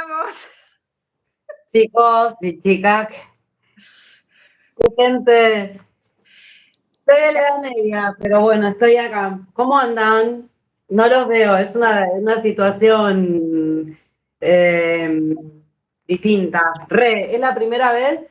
estamos? Chicos y chicas, qué gente, estoy de la media, pero bueno, estoy acá. ¿Cómo andan? No los veo, es una situación eh, distinta. Es la primera vez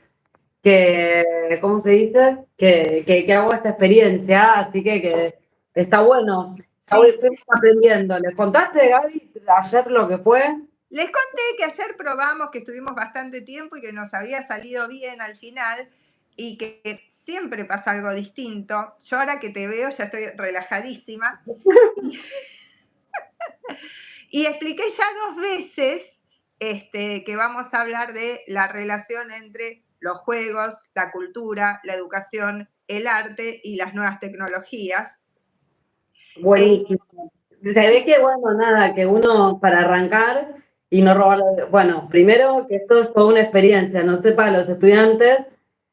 que, ¿cómo se dice? Que hago esta experiencia, así que está bueno. Ya Sí. fuimos aprendiendo. ¿Les contaste, Gaby, ayer lo que fue? Les conté que ayer probamos, que estuvimos bastante tiempo y que nos había salido bien al final y que siempre pasa algo distinto. Yo ahora que te veo ya estoy relajadísima. Y expliqué ya 2 veces que vamos a hablar de la relación entre los juegos, la cultura, la educación, el arte y las nuevas tecnologías. Buenísimo. Se ve que, bueno, nada, que uno para arrancar y no robar, bueno, primero que esto es toda una experiencia, no sé para los estudiantes,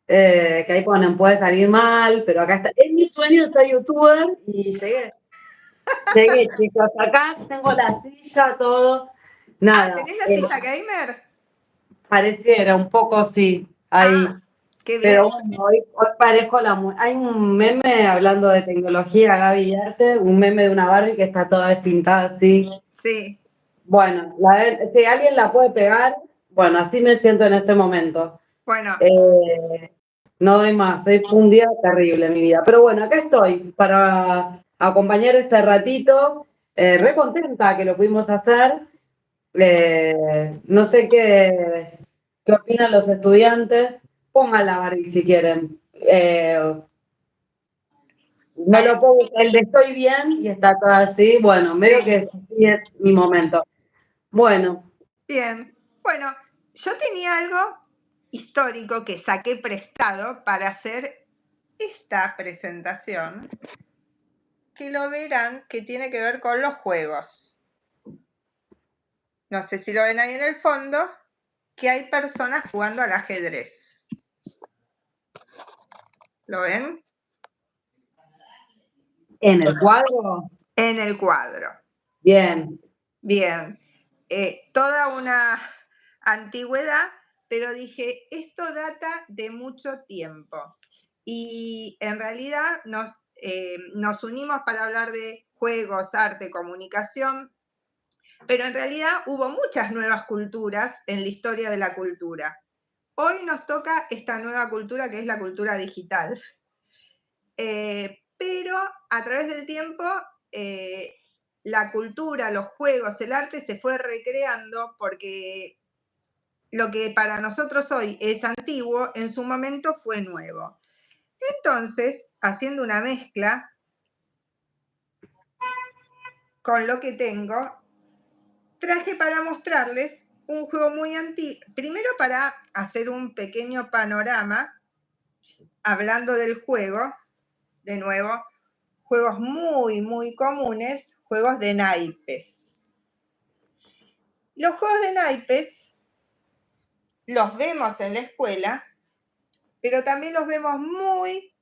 que ahí ponen, puede salir mal, pero acá está. Es mi sueño ser youtuber y llegué, chicos, acá tengo la silla, todo, nada, ¿Tenés la silla gamer? pareciera un poco sí, ahí. Qué bien. Pero bueno, hoy parezco hay un meme hablando de tecnología, Gaby y arte, un meme de una Barbie que está toda despintada así. Sí. Bueno, si alguien la puede pegar, bueno, así me siento en este momento. Bueno. No doy más, hoy fue un día terrible en mi vida. Pero bueno, acá estoy para acompañar este ratito, re contenta que lo pudimos hacer. No sé qué opinan los estudiantes. Pongan la Barbie si quieren. No lo puedo, el de estoy bien y está todo así. Bueno, medio que sí es mi momento. Bueno. Bien. Bueno, yo tenía algo histórico que saqué prestado para hacer esta presentación, que lo verán, que tiene que ver con los juegos. No sé si lo ven ahí en el fondo, que hay personas jugando al ajedrez. ¿Lo ven? ¿En el cuadro? En el cuadro. Bien. Bien. Toda una antigüedad, pero dije, esto data de mucho tiempo. Y en realidad nos unimos para hablar de juegos, arte, comunicación, pero en realidad hubo muchas nuevas culturas en la historia de la cultura. Hoy nos toca esta nueva cultura que es la cultura digital. Pero a través del tiempo, la cultura, los juegos, el arte se fue recreando porque lo que para nosotros hoy es antiguo, en su momento fue nuevo. Entonces, haciendo una mezcla con lo que tengo, traje para mostrarles un juego muy antiguo. Primero para hacer un pequeño panorama, hablando del juego, de nuevo, juegos muy, muy comunes, juegos de naipes. Los juegos de naipes los vemos en la escuela, pero también los vemos muy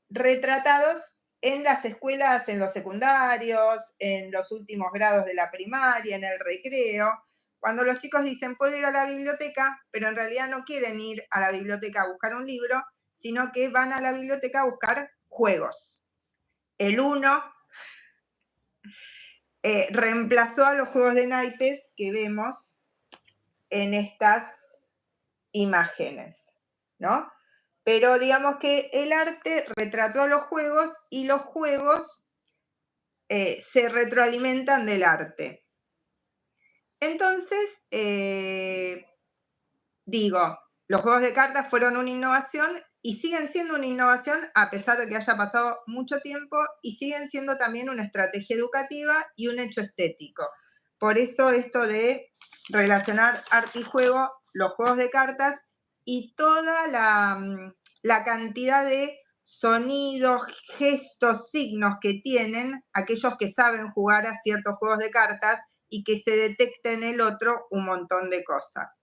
retratados en las escuelas, en los secundarios, en los últimos grados de la primaria, en el recreo, cuando los chicos dicen puedo ir a la biblioteca, pero en realidad no quieren ir a la biblioteca a buscar un libro, sino que van a la biblioteca a buscar juegos. El Uno reemplazó a los juegos de naipes que vemos en estas imágenes, ¿no? Pero digamos que el arte retrató a los juegos y los juegos se retroalimentan del arte. Entonces, digo, los juegos de cartas fueron una innovación y siguen siendo una innovación a pesar de que haya pasado mucho tiempo y siguen siendo también una estrategia educativa y un hecho estético. Por eso esto de relacionar arte y juego, los juegos de cartas y toda la cantidad de sonidos, gestos, signos que tienen aquellos que saben jugar a ciertos juegos de cartas y que se detecta en el otro un montón de cosas.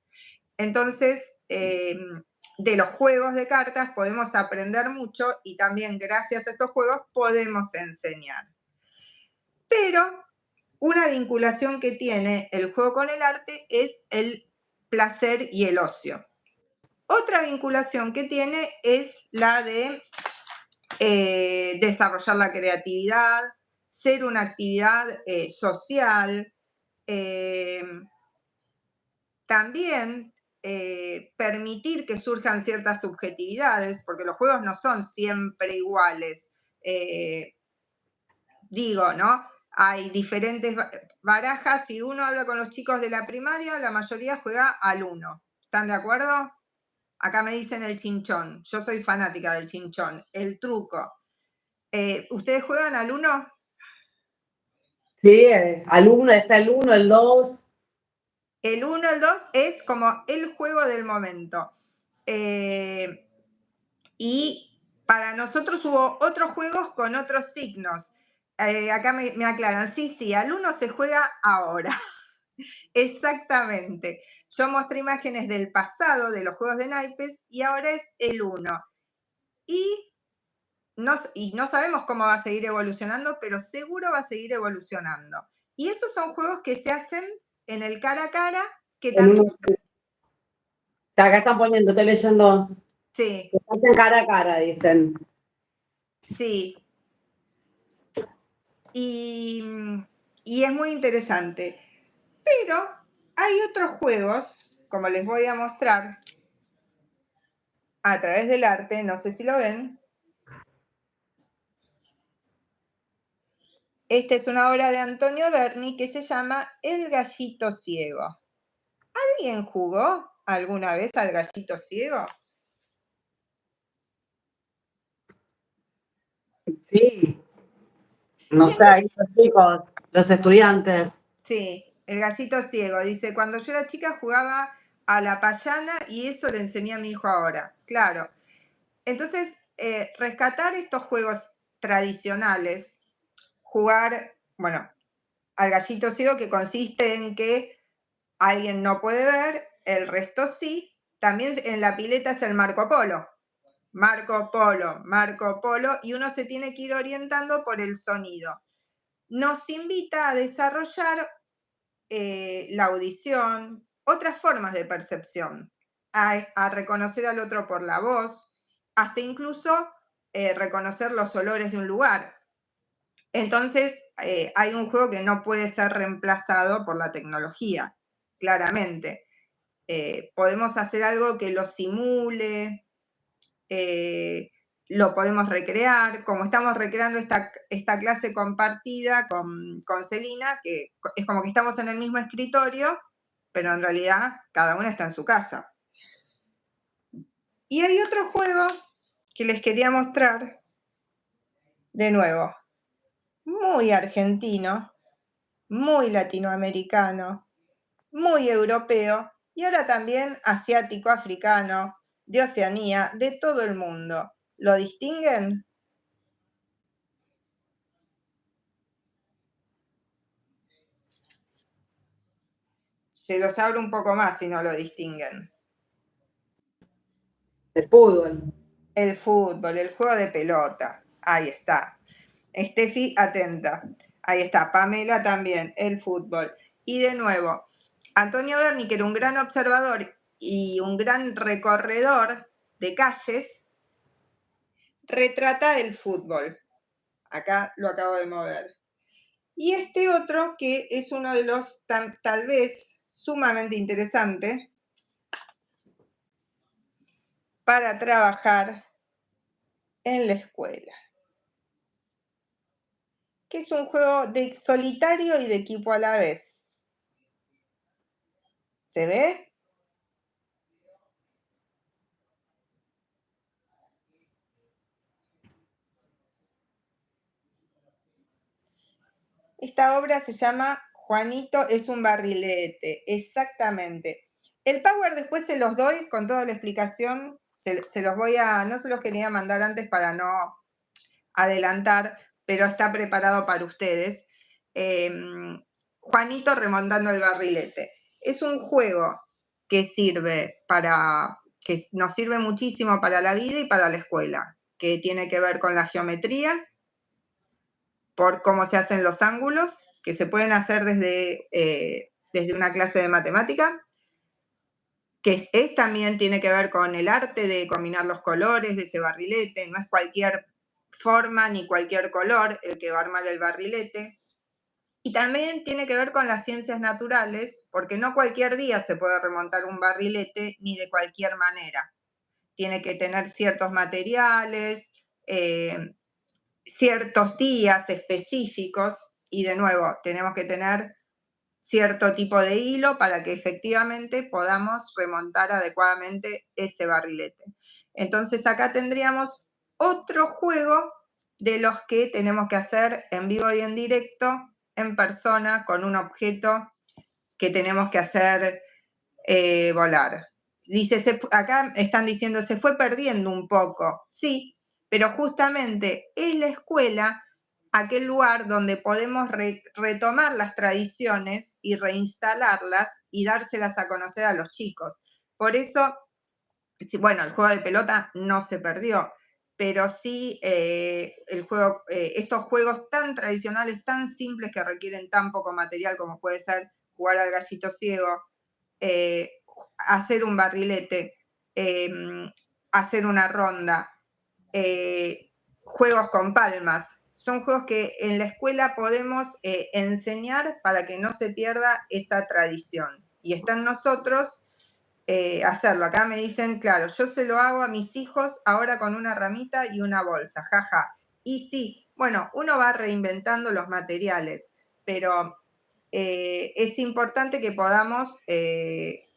Entonces, de los juegos de cartas podemos aprender mucho y también gracias a estos juegos podemos enseñar. Pero una vinculación que tiene el juego con el arte es el placer y el ocio. Otra vinculación que tiene es la de desarrollar la creatividad, ser una actividad social, también permitir que surjan ciertas subjetividades, porque los juegos no son siempre iguales. Digo, ¿no? Hay diferentes barajas. Si uno habla con los chicos de la primaria, la mayoría juega al 1. ¿Están de acuerdo? Acá me dicen el chinchón. Yo soy fanática del chinchón. El truco. ¿Ustedes juegan al 1? Sí, al 1 está el 1, el 2. El 1, el 2 es como el juego del momento. Y para nosotros hubo otros juegos con otros signos. Acá me aclaran, sí, al 1 se juega ahora. Exactamente. Yo mostré imágenes del pasado de los juegos de naipes y ahora es el 1. Y no sabemos cómo va a seguir evolucionando, pero seguro va a seguir evolucionando. Y esos son juegos que se hacen en el cara a cara, que también... Acá están poniendo, estoy leyendo. Sí. Se hacen cara a cara, dicen. Sí. Y es muy interesante. Pero hay otros juegos, como les voy a mostrar a través del arte, no sé si lo ven. Esta es una obra de Antonio Berni que se llama El gallito ciego. ¿Alguien jugó alguna vez al gallito ciego? Sí. No sé, ahí los chicos, los estudiantes. Sí, el gallito ciego. Dice, cuando yo era chica jugaba a la payana y eso le enseñé a mi hijo ahora. Claro. Entonces, rescatar estos juegos tradicionales, jugar, bueno, al gallito ciego, que consiste en que alguien no puede ver, el resto sí. También en la pileta es el Marco Polo. Marco Polo, Marco Polo, y uno se tiene que ir orientando por el sonido. Nos invita a desarrollar la audición, otras formas de percepción, a reconocer al otro por la voz, hasta incluso reconocer los olores de un lugar. Entonces, hay un juego que no puede ser reemplazado por la tecnología, claramente. Podemos hacer algo que lo simule, lo podemos recrear, como estamos recreando esta clase compartida con Celina, que es como que estamos en el mismo escritorio, pero en realidad cada una está en su casa. Y hay otro juego que les quería mostrar, de nuevo, muy argentino, muy latinoamericano, muy europeo y ahora también asiático, africano, de Oceanía, de todo el mundo. ¿Lo distinguen? Se los abro un poco más si no lo distinguen. El fútbol. El fútbol, el juego de pelota. Ahí está. Steffi, atenta. Ahí está. Pamela también, el fútbol. Y de nuevo, Antonio Berni, que era un gran observador y un gran recorredor de calles, retrata el fútbol. Acá lo acabo de mover. Y este otro, que es uno de los tal vez sumamente interesantes para trabajar en la escuela, que es un juego de solitario y de equipo a la vez. ¿Se ve? Esta obra se llama Juanito es un barrilete, exactamente. El Power después se los doy con toda la explicación, se los voy a, no se los quería mandar antes para no adelantar, pero está preparado para ustedes. Juanito remontando el barrilete. Es un juego que nos sirve muchísimo para la vida y para la escuela, que tiene que ver con la geometría, por cómo se hacen los ángulos, que se pueden hacer desde una clase de matemática, que también tiene que ver con el arte de combinar los colores de ese barrilete, no es cualquier forma ni cualquier color el que va a armar el barrilete. Y también tiene que ver con las ciencias naturales, porque no cualquier día se puede remontar un barrilete ni de cualquier manera. Tiene que tener ciertos materiales, ciertos días específicos, y de nuevo, tenemos que tener cierto tipo de hilo para que efectivamente podamos remontar adecuadamente ese barrilete. Entonces acá tendríamos otro juego de los que tenemos que hacer en vivo y en directo, en persona, con un objeto que tenemos que hacer volar. Dice, acá están diciendo, se fue perdiendo un poco. Sí, pero justamente es la escuela aquel lugar donde podemos retomar las tradiciones y reinstalarlas y dárselas a conocer a los chicos. Por eso, bueno, el juego de pelota no se perdió, pero sí estos juegos tan tradicionales, tan simples, que requieren tan poco material como puede ser jugar al gallito ciego, hacer un barrilete, hacer una ronda, juegos con palmas. Son juegos que en la escuela podemos enseñar para que no se pierda esa tradición. Y está en nosotros hacerlo. Acá me dicen, claro, yo se lo hago a mis hijos ahora con una ramita y una bolsa, jaja. Y sí, bueno, uno va reinventando los materiales, pero es importante que podamos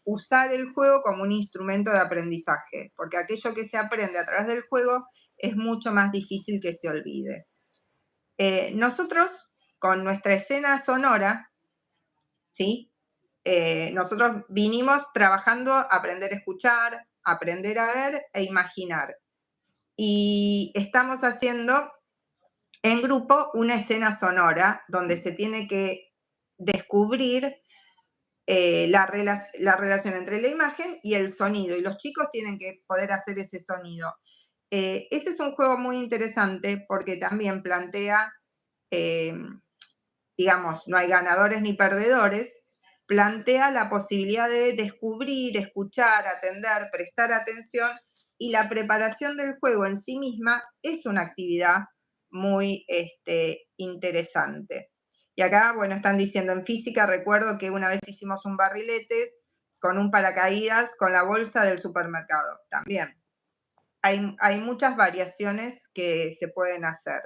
usar el juego como un instrumento de aprendizaje, porque aquello que se aprende a través del juego es mucho más difícil que se olvide. Nosotros, con nuestra escena sonora, ¿sí? Nosotros vinimos trabajando aprender a escuchar, aprender a ver e imaginar. Y estamos haciendo en grupo una escena sonora donde se tiene que descubrir la relación entre la imagen y el sonido, y los chicos tienen que poder hacer ese sonido. Ese es un juego muy interesante porque también plantea, digamos, no hay ganadores ni perdedores, plantea la posibilidad de descubrir, escuchar, atender, prestar atención, y la preparación del juego en sí misma es una actividad muy interesante. Y acá, bueno, están diciendo, en física recuerdo que una vez hicimos un barrilete con un paracaídas con la bolsa del supermercado. También hay muchas variaciones que se pueden hacer.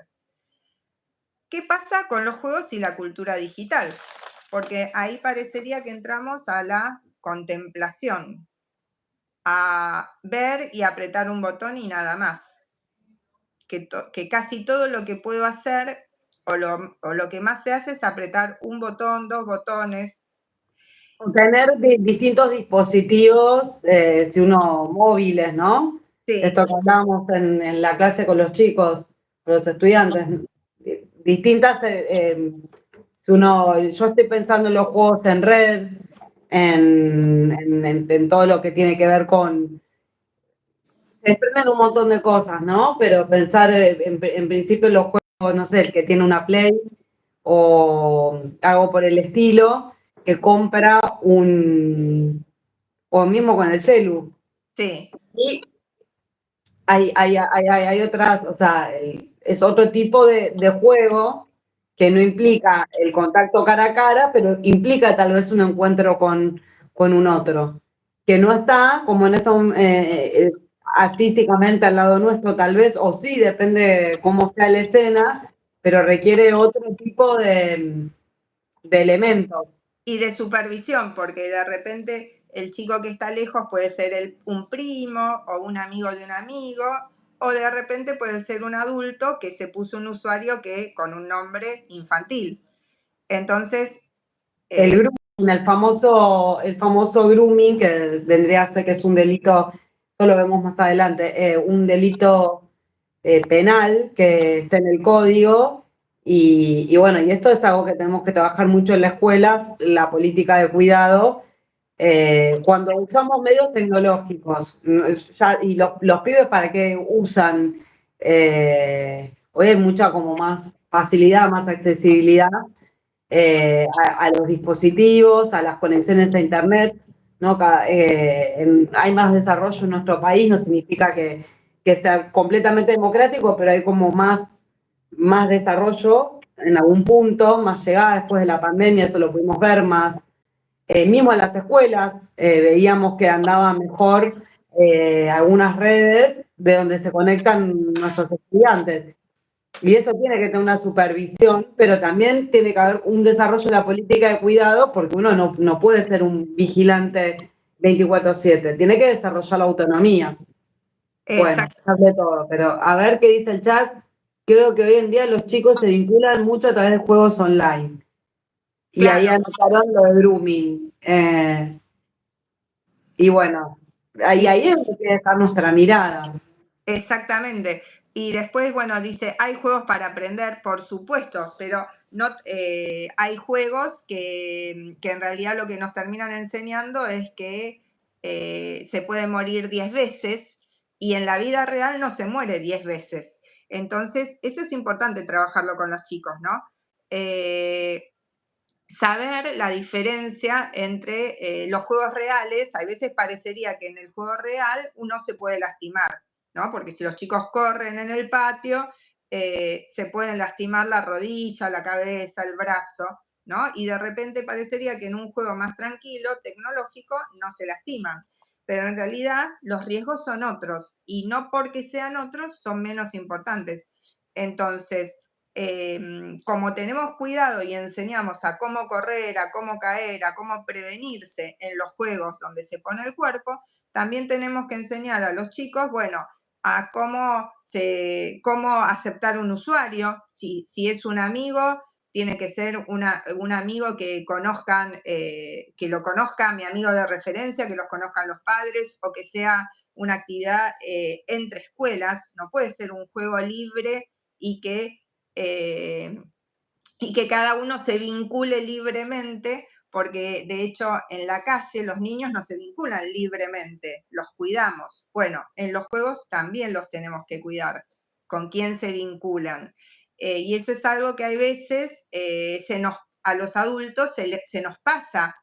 ¿Qué pasa con los juegos y la cultura digital? Porque ahí parecería que entramos a la contemplación, a ver y apretar un botón y nada más. Que casi todo lo que puedo hacer o lo que más se hace es apretar un botón, dos botones. Tener distintos dispositivos, si uno móviles, ¿no? Sí. Esto que hablábamos en la clase con los chicos, los estudiantes, distintas, yo estoy pensando en los juegos en red, en todo lo que tiene que ver con, se desprenden un montón de cosas, ¿no? Pero pensar en principio en los juegos, no sé, el que tiene una Play o algo por el estilo, que compra o mismo con el celu. Sí. Y hay otras, o sea, es otro tipo de juego que no implica el contacto cara a cara, pero implica tal vez un encuentro con un otro, que no está como en esto físicamente al lado nuestro tal vez, o sí, depende cómo sea la escena, pero requiere otro tipo de elementos. Y de supervisión, porque de repente el chico que está lejos puede ser un primo o un amigo de un amigo, o de repente puede ser un adulto que se puso un usuario con un nombre infantil. Entonces... el grooming, el famoso grooming, que vendría a ser que es un delito, eso lo vemos más adelante, un delito penal que está en el código, y bueno, y esto es algo que tenemos que trabajar mucho en las escuelas, la política de cuidado, cuando usamos medios tecnológicos, y los pibes para qué usan, hoy hay mucha como más facilidad, más accesibilidad, a los dispositivos, a las conexiones a Internet, ¿no? Hay más desarrollo en nuestro país, no significa que sea completamente democrático, pero hay como más desarrollo en algún punto, más llegada después de la pandemia, eso lo pudimos ver más. Mismo en las escuelas veíamos que andaba mejor algunas redes de donde se conectan nuestros estudiantes. Y eso tiene que tener una supervisión, pero también tiene que haber un desarrollo de la política de cuidado, porque uno no puede ser un vigilante 24/7, tiene que desarrollar la autonomía. Bueno, Exacto. de todo, pero a ver qué dice el chat. Creo que hoy en día los chicos se vinculan mucho a través de juegos online. Y ahí Claro. anotaron lo de grooming. Y bueno, ahí es donde hay que dejar nuestra mirada. Exactamente. Y después, bueno, dice, hay juegos para aprender, por supuesto, pero no, hay juegos que en realidad lo que nos terminan enseñando es que se puede morir 10 veces y en la vida real no se muere 10 veces. Entonces, eso es importante trabajarlo con los chicos, ¿no? Saber la diferencia entre los juegos reales. A veces parecería que en el juego real uno se puede lastimar, ¿no? Porque si los chicos corren en el patio, se pueden lastimar la rodilla, la cabeza, el brazo, ¿no? Y de repente parecería que en un juego más tranquilo, tecnológico, no se lastiman. Pero en realidad los riesgos son otros y no porque sean otros son menos importantes. Entonces, como tenemos cuidado y enseñamos a cómo correr, a cómo caer, a cómo prevenirse en los juegos donde se pone el cuerpo, también tenemos que enseñar a los chicos, bueno, a cómo aceptar un usuario. Si es un amigo, tiene que ser un amigo que conozcan, que lo conozca mi amigo de referencia, que los conozcan los padres, o que sea una actividad entre escuelas. No puede ser un juego libre y que cada uno se vincule libremente, porque de hecho en la calle los niños no se vinculan libremente, los cuidamos. Bueno, en los juegos también los tenemos que cuidar, con quién se vinculan. Y eso es algo que hay veces a los adultos se nos pasa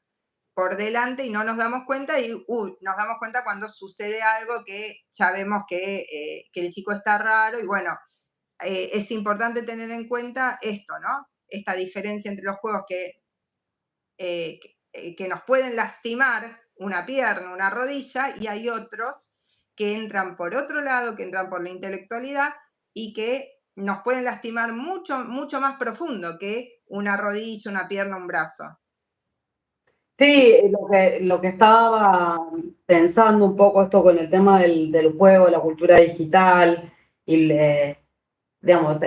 por delante y no nos damos cuenta y nos damos cuenta cuando sucede algo que ya vemos que el chico está raro y bueno, es importante tener en cuenta esto, ¿no? Esta diferencia entre los juegos que nos pueden lastimar una pierna, una rodilla, y hay otros que entran por otro lado, que entran por la intelectualidad y que nos pueden lastimar mucho, mucho más profundo que una rodilla, una pierna, un brazo. Sí, lo que estaba pensando un poco esto con el tema del juego, la cultura digital, y digamos,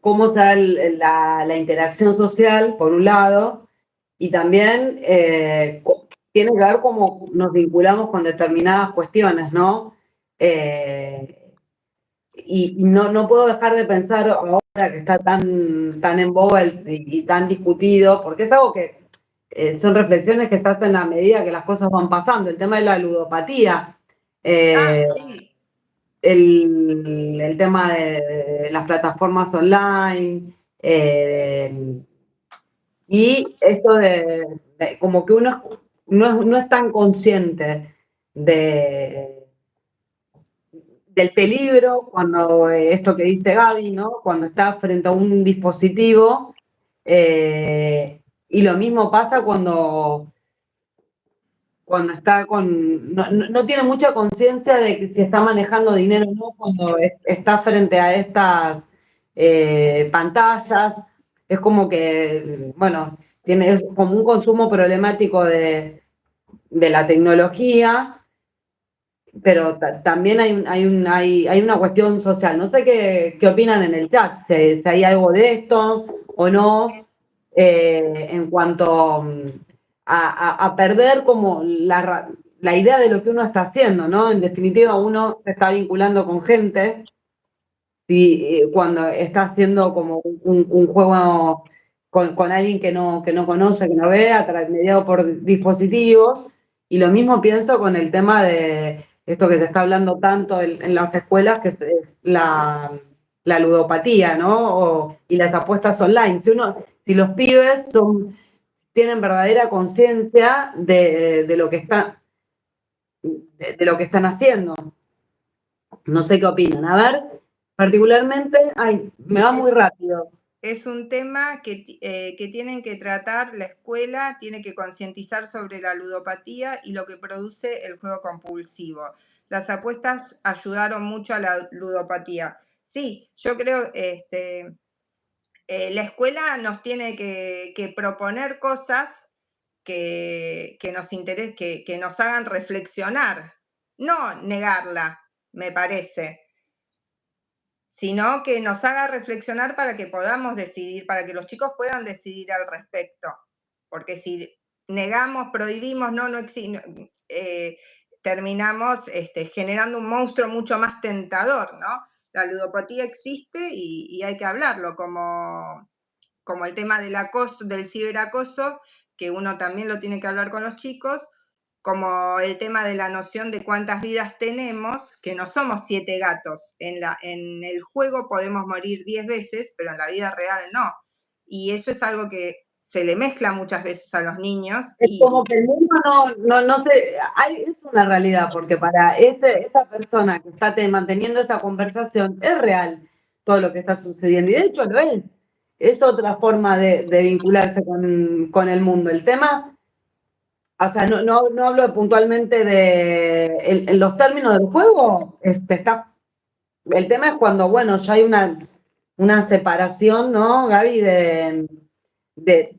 cómo se da la interacción social, por un lado, y también tiene que ver cómo nos vinculamos con determinadas cuestiones, ¿no? Y no puedo dejar de pensar ahora que está tan en boga y tan discutido, porque es algo que son reflexiones que se hacen a medida que las cosas van pasando. El tema de la ludopatía, Sí. el tema de las plataformas online, y esto de como que uno no es tan consciente del peligro cuando esto que dice Gaby, ¿no? Cuando está frente a un dispositivo, y lo mismo pasa cuando está no tiene mucha conciencia de que si está manejando dinero o no cuando está frente a estas pantallas. Es como que, bueno, es como un consumo problemático de la tecnología, pero también hay una cuestión social. No sé qué opinan en el chat, si hay algo de esto o no, en cuanto a perder como la idea de lo que uno está haciendo, ¿no? En definitiva, uno se está vinculando con gente cuando está haciendo como un juego con alguien que no conoce, que no ve, mediado por dispositivos. Y lo mismo pienso con el tema de esto que se está hablando tanto en las escuelas, que es la ludopatía, ¿no? Y las apuestas online. Si los pibes tienen verdadera conciencia de lo que de lo que están haciendo. No sé qué opinan. A ver, particularmente, me va muy rápido. Es un tema que tienen que tratar, la escuela tiene que concientizar sobre la ludopatía y lo que produce el juego compulsivo. Las apuestas ayudaron mucho a la ludopatía. Sí, yo creo la escuela nos tiene que proponer cosas que nos interesen, que nos hagan reflexionar, no negarla, me parece, sino que nos haga reflexionar para que podamos decidir, para que los chicos puedan decidir al respecto. Porque si negamos, prohibimos, terminamos generando un monstruo mucho más tentador, ¿no? La ludopatía existe y hay que hablarlo, como el tema del acoso, del ciberacoso, que uno también lo tiene que hablar con los chicos, como el tema de la noción de cuántas vidas tenemos, que no somos 7 gatos. En el juego podemos morir 10 veces, pero en la vida real no. Y eso es algo que se le mezcla muchas veces a los niños. Es como que el mundo no sé, es una realidad, porque para esa persona que está manteniendo esa conversación, es real todo lo que está sucediendo. Y de hecho lo es. Es otra forma de vincularse con el mundo. El tema, o sea, no hablo puntualmente en los términos del juego, el tema es cuando, bueno, ya hay una separación, ¿no, Gaby? De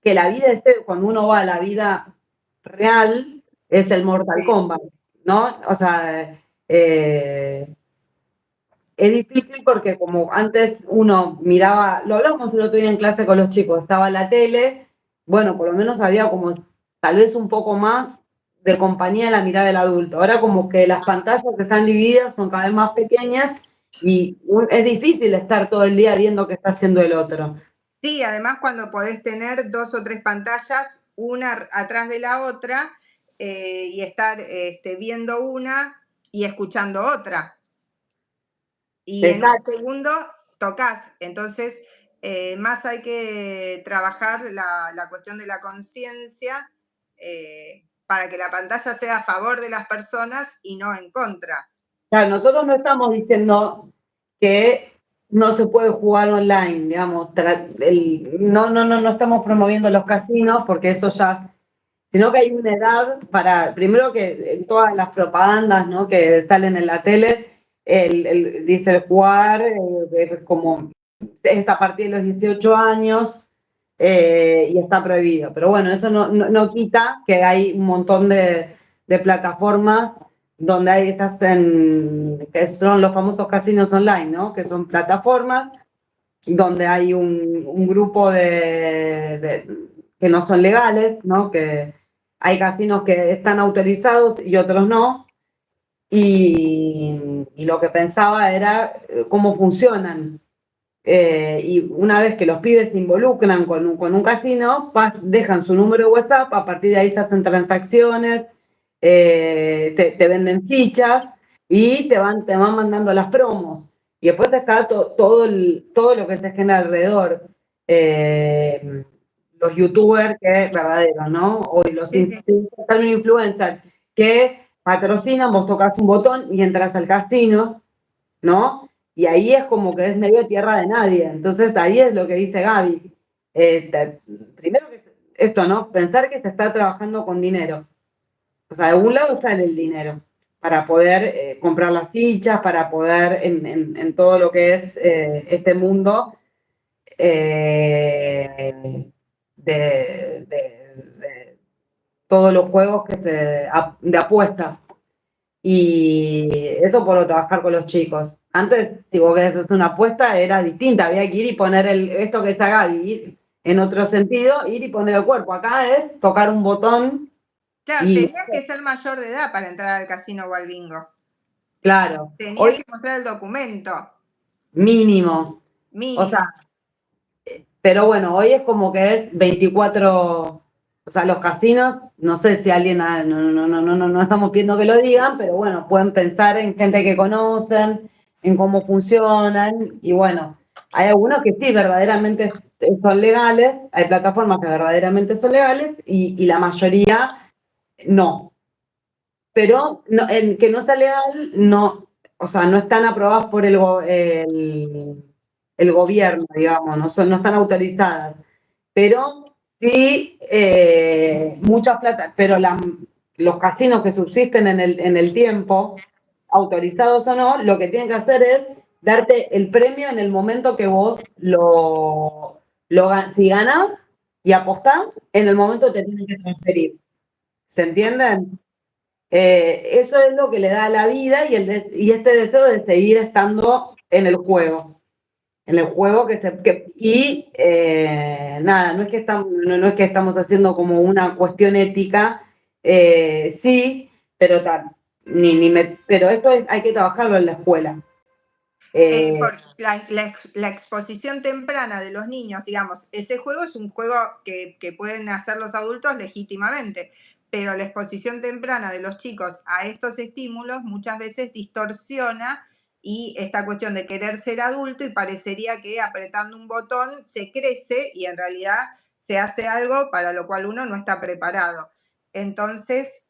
que la vida cuando uno va a la vida real, es el Mortal Kombat, ¿no? O sea, es difícil porque como antes uno miraba, lo hablábamos el otro día en clase con los chicos, estaba la tele, bueno, por lo menos había como tal vez un poco más de compañía en la mirada del adulto. Ahora como que las pantallas están divididas, son cada vez más pequeñas y es difícil estar todo el día viendo qué está haciendo el otro. Sí, además cuando podés tener 2 o 3 pantallas, una atrás de la otra, y estar viendo una y escuchando otra. Y exacto, en un segundo tocas. Entonces, más hay que trabajar la cuestión de la conciencia para que la pantalla sea a favor de las personas y no en contra. Claro, nosotros no estamos diciendo que no se puede jugar online, digamos, no estamos promoviendo los casinos porque eso ya, sino que hay una edad primero que en todas las propagandas, ¿no? Que salen en la tele, dice el jugar, es a partir de los 18 años y está prohibido. Pero bueno, eso no quita que hay un montón de plataformas donde hay que son los famosos casinos online, ¿no? Que son plataformas donde hay un grupo que no son legales, ¿no? Que hay casinos que están autorizados y otros no. Y lo que pensaba era cómo funcionan. Y una vez que los pibes se involucran con un casino, dejan su número de WhatsApp, a partir de ahí se hacen transacciones, te venden fichas y te van mandando las promos. Y después está todo lo que se genera alrededor. Los youtubers que es verdadero, ¿no? O los influencers que patrocinan, vos tocas un botón y entras al casino, ¿no? Y ahí es como que es medio tierra de nadie. Entonces ahí es lo que dice Gaby. Primero que esto, ¿no? Pensar que se está trabajando con dinero. O sea, de algún lado sale el dinero para poder comprar las fichas, para poder en todo lo que es este mundo de todos los juegos de apuestas. Y eso por trabajar con los chicos. Antes, si vos querés hacer una apuesta, era distinta. Había que ir y poner esto que se haga, ir en otro sentido, ir y poner el cuerpo. Acá es tocar un botón. Claro, tenías que ser mayor de edad para entrar al casino o al bingo. Claro. Tenías que mostrar el documento. Mínimo. O sea, pero bueno, hoy es como que es 24. O sea, los casinos, no sé si alguien, no estamos pidiendo que lo digan, pero bueno, pueden pensar en gente que conocen, en cómo funcionan, y bueno, hay algunos que sí, verdaderamente son legales, hay plataformas que verdaderamente son legales, y la mayoría no. Pero en que no sea legal, no, o sea, no están aprobadas por el gobierno, digamos, no están autorizadas. Pero sí, muchas plata, pero los casinos que subsisten en el tiempo, autorizados o no, lo que tienen que hacer es darte el premio en el momento que vos si ganás y apostás, en el momento te tienen que transferir. ¿Se entienden? Eso es lo que le da la vida y este deseo de seguir estando en el juego. En el juego nada, no es que estamos haciendo como una cuestión ética, sí, pero pero hay que trabajarlo en la escuela. Por la exposición temprana de los niños, digamos, ese juego es un juego que pueden hacer los adultos legítimamente, pero la exposición temprana de los chicos a estos estímulos muchas veces distorsiona y esta cuestión de querer ser adulto y parecería que apretando un botón se crece y en realidad se hace algo para lo cual uno no está preparado. Entonces,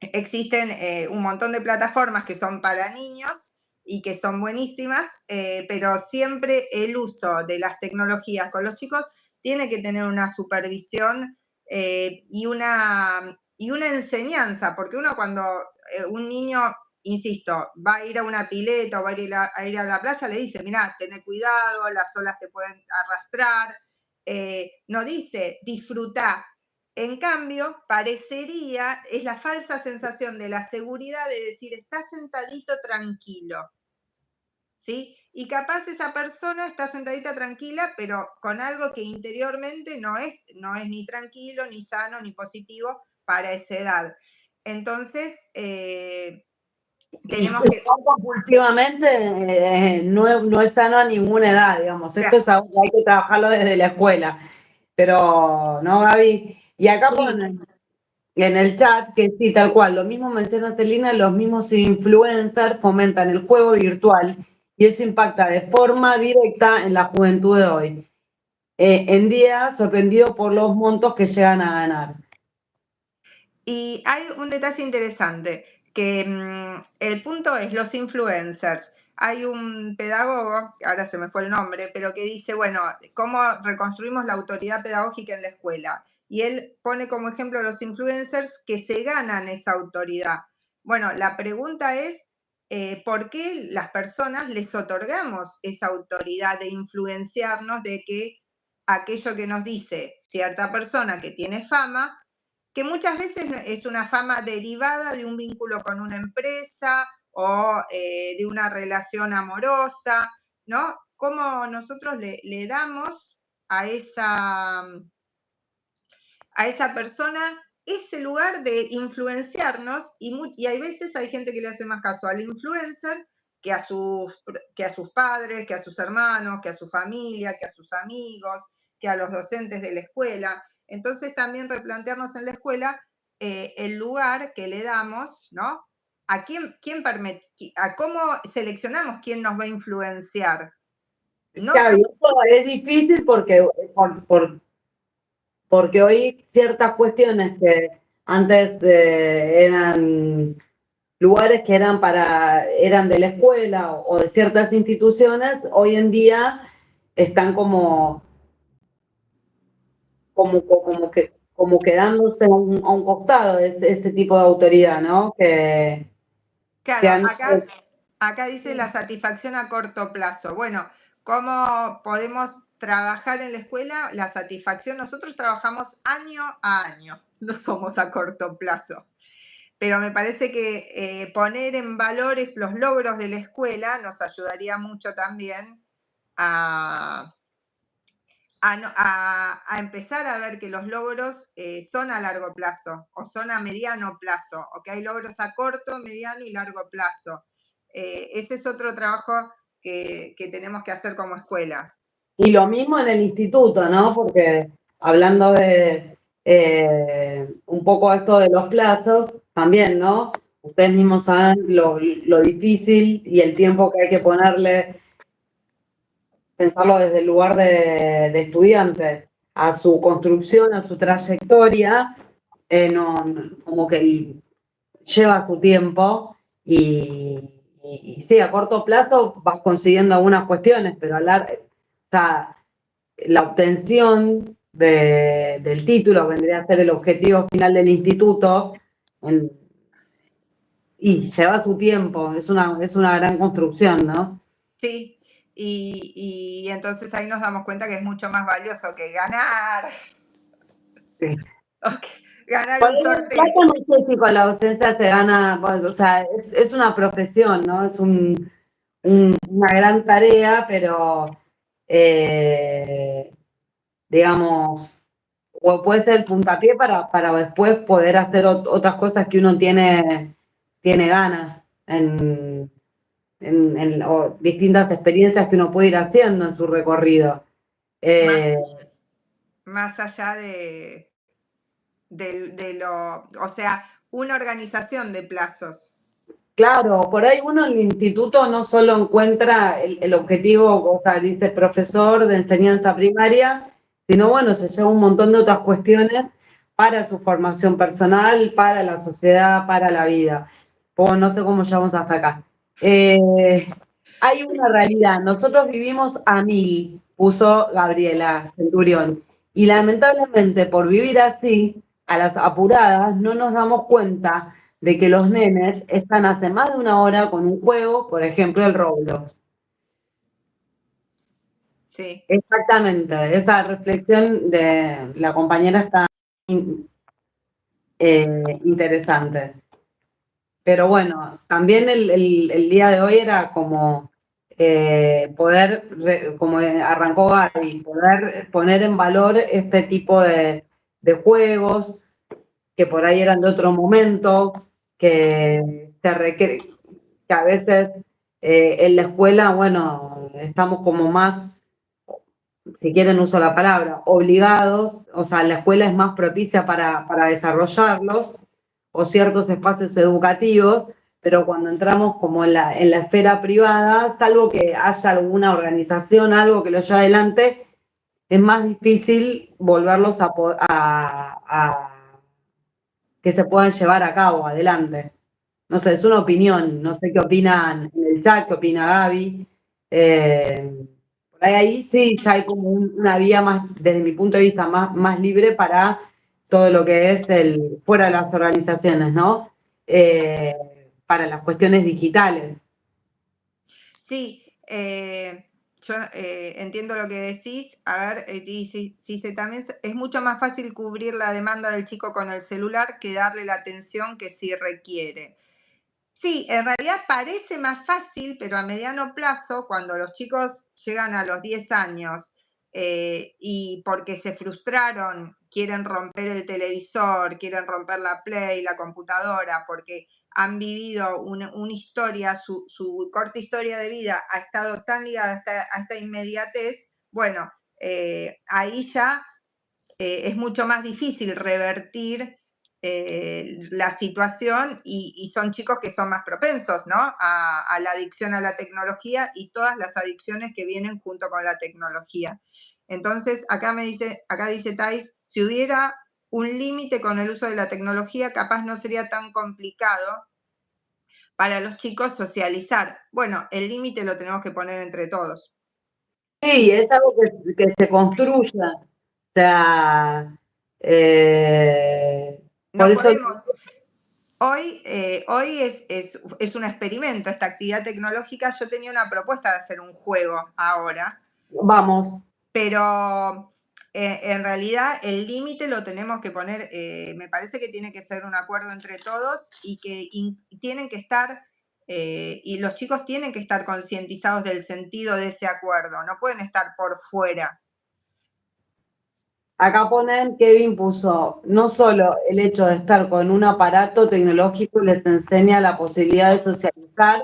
existen un montón de plataformas que son para niños y que son buenísimas, pero siempre el uso de las tecnologías con los chicos tiene que tener una supervisión y una enseñanza, porque uno cuando un niño, insisto, va a ir a una pileta o va a ir a la playa, le dice, mirá, tené cuidado, las olas te pueden arrastrar, no dice, disfrutá. En cambio, parecería, es la falsa sensación de la seguridad de decir, está sentadito tranquilo, ¿sí? Y capaz esa persona está sentadita tranquila, pero con algo que interiormente no es ni tranquilo, ni sano, ni positivo para esa edad. Entonces, tenemos que... Compulsivamente no es sano a ninguna edad, digamos. Esto es algo que hay que trabajarlo desde la escuela. Pero, ¿no, Gaby? Y acá ponen en el chat que sí, tal cual, lo mismo menciona Celina, los mismos influencers fomentan el juego virtual y eso impacta de forma directa en la juventud de hoy. En día, sorprendido por los montos que llegan a ganar. Y hay un detalle interesante, que el punto es los influencers. Hay un pedagogo, ahora se me fue el nombre, pero que dice, bueno, ¿cómo reconstruimos la autoridad pedagógica en la escuela? Y él pone como ejemplo a los influencers que se ganan esa autoridad. Bueno, la pregunta es, ¿por qué las personas les otorgamos esa autoridad de influenciarnos de que aquello que nos dice cierta persona que tiene fama, que muchas veces es una fama derivada de un vínculo con una empresa o de una relación amorosa, ¿no? ¿Cómo nosotros le damos a esa persona ese lugar de influenciarnos? Y hay veces hay gente que le hace más caso al influencer que a sus padres, que a sus hermanos, que a su familia, que a sus amigos, que a los docentes de la escuela. Entonces también replantearnos en la escuela el lugar que le damos, ¿no? ¿A a cómo seleccionamos quién nos va a influenciar? No Claro, y esto es difícil porque hoy ciertas cuestiones que antes eran lugares que eran de la escuela o de ciertas instituciones, hoy en día están como quedándose a un costado ese tipo de autoridad, ¿no? Claro, acá dice la satisfacción a corto plazo. Bueno, ¿cómo podemos trabajar en la escuela? La satisfacción, nosotros trabajamos año a año, no somos a corto plazo. Pero me parece que poner en valores los logros de la escuela nos ayudaría mucho también a empezar a ver que los logros son a largo plazo o son a mediano plazo, o que hay logros a corto, mediano y largo plazo. Ese es otro trabajo que tenemos que hacer como escuela. Y lo mismo en el instituto, ¿no? Porque hablando de un poco esto de los plazos, también, ¿no? ustedes mismos saben lo difícil y el tiempo que hay que ponerle, pensarlo desde el lugar de estudiante, a su construcción, a su trayectoria, como que lleva su tiempo y sí, a corto plazo vas consiguiendo algunas cuestiones, pero o sea, la obtención del título vendría a ser el objetivo final del instituto en- y lleva su tiempo, es una gran construcción, ¿no? Sí, y entonces ahí nos damos cuenta que es mucho más valioso que ganar, Sí. ganar Por un ahí el plata sorteo. no sé si con la docencia se gana, pues, o sea, es una profesión, ¿no? Es una gran tarea, pero eh, digamos, o puede ser el puntapié para después poder hacer otras cosas que uno tiene ganas o distintas experiencias que uno puede ir haciendo en su recorrido. Más, Eh, más allá o sea, una organización de plazos. Claro, por ahí uno en el instituto no solo encuentra el objetivo, o sea, dice profesor de enseñanza primaria, sino bueno, se lleva un montón de otras cuestiones para su formación personal, para la sociedad, para la vida. O no sé cómo llegamos hasta acá. Hay una realidad, nosotros vivimos a 1000, puso Gabriela Centurión, y lamentablemente por vivir así, a las apuradas, no nos damos cuenta de que los nenes están hace más de una hora con un juego, por ejemplo, el Roblox. Sí. Exactamente, esa reflexión de la compañera está interesante. Pero bueno, también el día de hoy era como como arrancó Gaby, poder poner en valor este tipo de juegos que por ahí eran de otro momento, que que a veces en la escuela, bueno, estamos como más, si quieren uso la palabra, obligados, o sea, la escuela es más propicia para desarrollarlos, o ciertos espacios educativos, pero cuando entramos como en la esfera privada, salvo que haya alguna organización, algo que lo lleve adelante, es más difícil volverlos a que se puedan llevar a cabo adelante. No sé, es una opinión, no sé qué opinan en el chat, qué opina Gaby. Por ahí sí, ya hay como una vía más, desde mi punto de vista, más libre para todo lo que es el fuera de las organizaciones, ¿no? Para las cuestiones digitales. Sí, yo entiendo lo que decís. A ver, también es mucho más fácil cubrir la demanda del chico con el celular que darle la atención que sí requiere. Sí, en realidad parece más fácil, pero a mediano plazo, cuando los chicos llegan a los 10 años y porque se frustraron, quieren romper el televisor, quieren romper la Play, la computadora, porque han vivido una historia, su corta historia de vida ha estado tan ligada a esta inmediatez, bueno, ahí ya es mucho más difícil revertir la situación y son chicos que son más propensos, ¿no? A la adicción a la tecnología y todas las adicciones que vienen junto con la tecnología. Entonces, acá dice Thais, si hubiera un límite con el uso de la tecnología, capaz no sería tan complicado para los chicos socializar. Bueno, el límite lo tenemos que poner entre todos. Sí, es algo que se construya. O sea, por No eso podemos. Hoy es un experimento esta actividad tecnológica. Yo tenía una propuesta de hacer un juego ahora, vamos. pero en realidad el límite lo tenemos que poner, me parece que tiene que ser un acuerdo entre todos y que tienen que estar, y los chicos tienen que estar concientizados del sentido de ese acuerdo, no pueden estar por fuera. Acá ponen, Kevin puso, no solo el hecho de estar con un aparato tecnológico les enseña la posibilidad de socializar,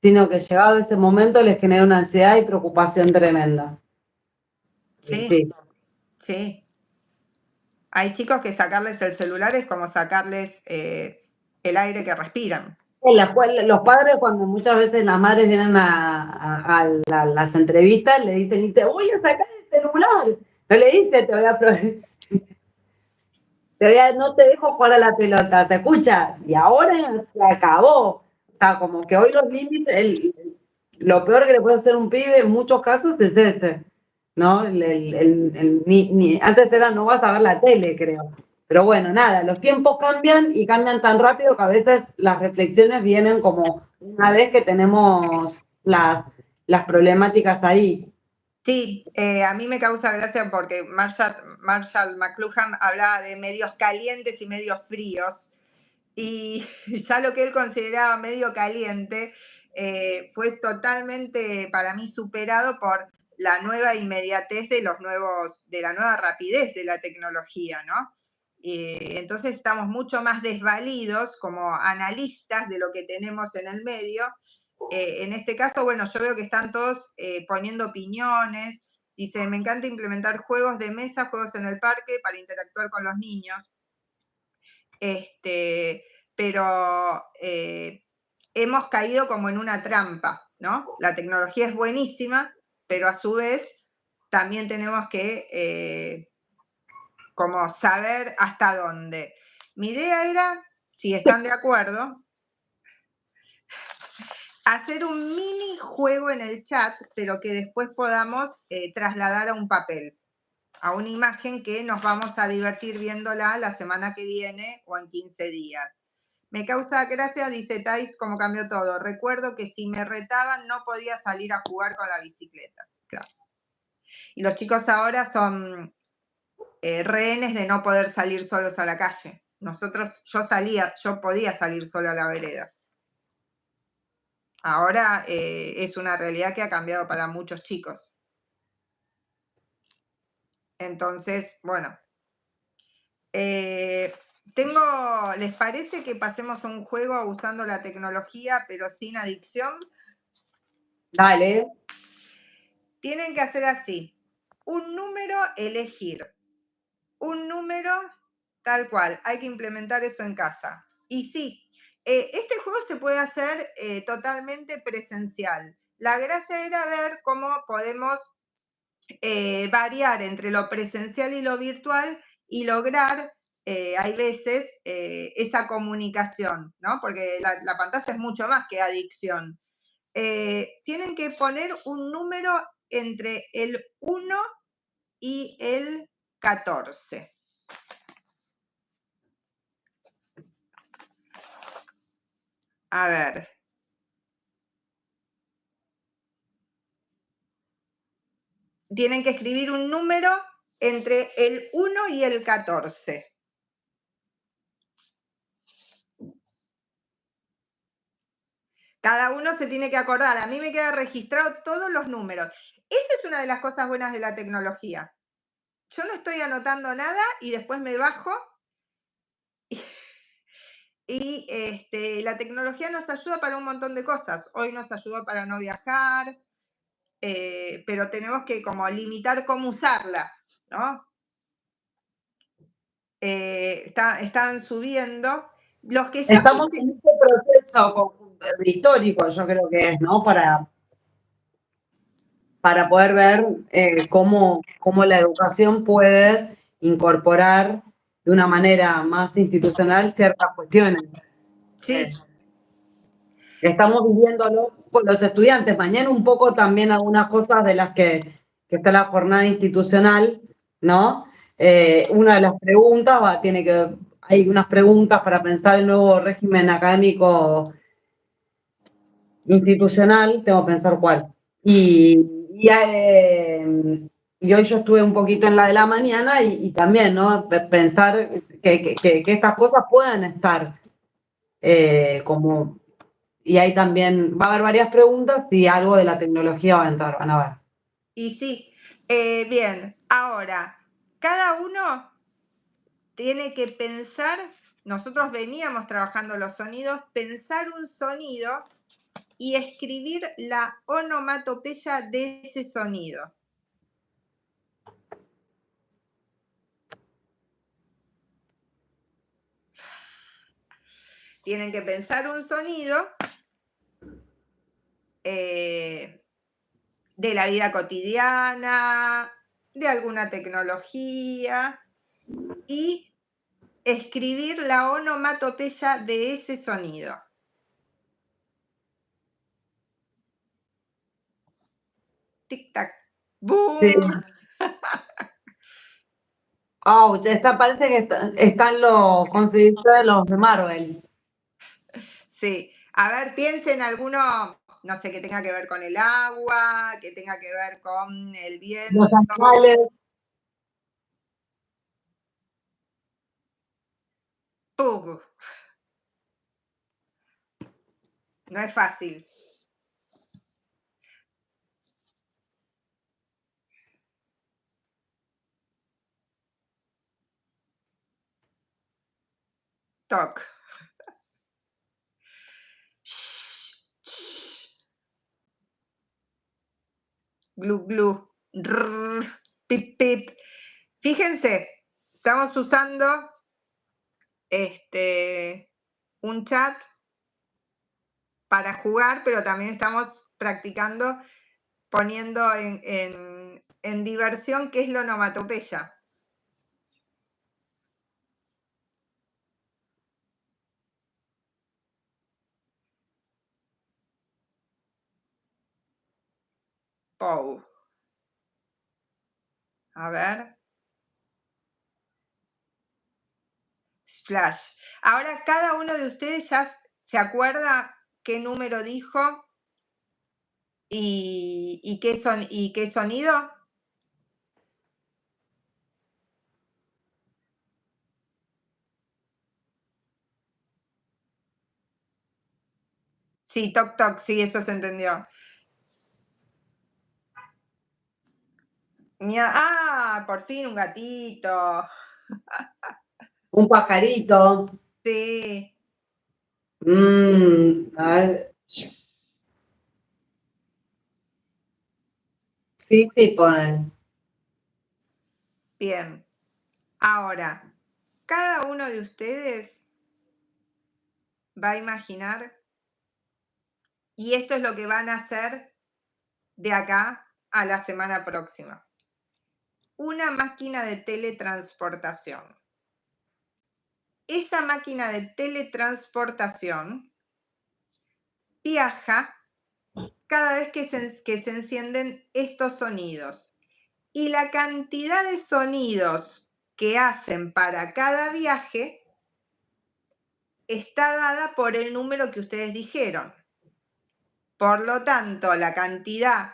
sino que llegado ese momento les genera una ansiedad y preocupación tremenda. Y Sí, sí, sí. Hay chicos que sacarles el celular es como sacarles el aire que respiran. En la escuela, los padres, cuando muchas veces las madres vienen a las entrevistas, le dicen, y te voy a sacar el celular. No le dice, no te dejo jugar a la pelota, se escucha, y ahora se acabó. O sea, como que hoy los límites, lo peor que le puede hacer un pibe en muchos casos es ese, ¿no? Antes era no vas a ver la tele, creo. Pero bueno, nada, los tiempos cambian y cambian tan rápido que a veces las reflexiones vienen como una vez que tenemos las problemáticas ahí. Sí, a mí me causa gracia porque Marshall McLuhan hablaba de medios calientes y medios fríos, y ya lo que él consideraba medio caliente fue totalmente para mí superado por la nueva inmediatez de la nueva rapidez de la tecnología, ¿no? Entonces estamos mucho más desvalidos como analistas de lo que tenemos en el medio. En este caso, bueno, yo veo que están todos poniendo opiniones. Dice, me encanta implementar juegos de mesa, juegos en el parque para interactuar con los niños. Pero hemos caído como en una trampa, ¿no? La tecnología es buenísima, pero a su vez también tenemos que como saber hasta dónde. Mi idea era, si están de acuerdo, hacer un mini juego en el chat, pero que después podamos trasladar a un papel, a una imagen que nos vamos a divertir viéndola la semana que viene o en 15 días. Me causa gracia, dice Thais, cómo cambió todo. Recuerdo que si me retaban no podía salir a jugar con la bicicleta. Claro. Y los chicos ahora son rehenes de no poder salir solos a la calle. Yo podía salir solo a la vereda. Ahora es una realidad que ha cambiado para muchos chicos. Entonces, bueno. ¿Les parece que pasemos a un juego usando la tecnología pero sin adicción? Dale. Tienen que hacer así. Un número, elegir. Un número, tal cual. Hay que implementar eso en casa. Y sí, este juego se puede hacer totalmente presencial. La gracia era ver cómo podemos variar entre lo presencial y lo virtual y lograr, hay veces, esa comunicación, ¿no? Porque la pantalla es mucho más que adicción. Tienen que poner un número entre el 1 y el 14. A ver. Tienen que escribir un número entre el 1 y el 14. Cada uno se tiene que acordar. A mí me queda registrado todos los números. Esa es una de las cosas buenas de la tecnología. Yo no estoy anotando nada y después me bajo y la tecnología nos ayuda para un montón de cosas. Hoy nos ayudó para no viajar, pero tenemos que como limitar cómo usarla, ¿no? Están subiendo. Los que ya Estamos en este proceso histórico, yo creo que es, ¿no? Para poder ver cómo la educación puede incorporar de una manera más institucional ciertas cuestiones. Sí. Estamos viviéndolo con los estudiantes. Mañana un poco también algunas cosas de las que está la jornada institucional, ¿no? Una de las preguntas hay unas preguntas para pensar el nuevo régimen académico institucional, tengo que pensar cuál. Y hoy yo estuve un poquito en la de la mañana y también, ¿no? Pensar que estas cosas puedan estar como... Y ahí también va a haber varias preguntas y algo de la tecnología va a entrar, van a ver. Y sí, bien, ahora, cada uno tiene que pensar, nosotros veníamos trabajando los sonidos, pensar un sonido y escribir la onomatopeya de ese sonido. tienen que pensar un sonido de la vida cotidiana, de alguna tecnología, y escribir la onomatopeya de ese sonido. Tic-tac. ¡Boom! Sí. Ouch, parece que están los conseguidores de los de Marvel. Sí. A ver, piensen alguno, no sé, que tenga que ver con el agua, que tenga que ver con el viento. Los animales. ¡Pum! No es fácil. Toc. Glu, glu. Rrr, pip, pip. Fíjense, estamos usando un chat para jugar, pero también estamos practicando, poniendo en diversión qué es la onomatopeya. Pou. A ver. Flash. Ahora cada uno de ustedes ya se acuerda qué número dijo y qué sonido. Sí, toc toc, sí, eso se entendió. Por fin un gatito. Un pajarito. Sí. A ver. Sí, ponen. Bien. Ahora, cada uno de ustedes va a imaginar, y esto es lo que van a hacer de acá a la semana próxima, una máquina de teletransportación. Esa máquina de teletransportación viaja cada vez que se encienden estos sonidos. Y la cantidad de sonidos que hacen para cada viaje está dada por el número que ustedes dijeron. Por lo tanto, la cantidad,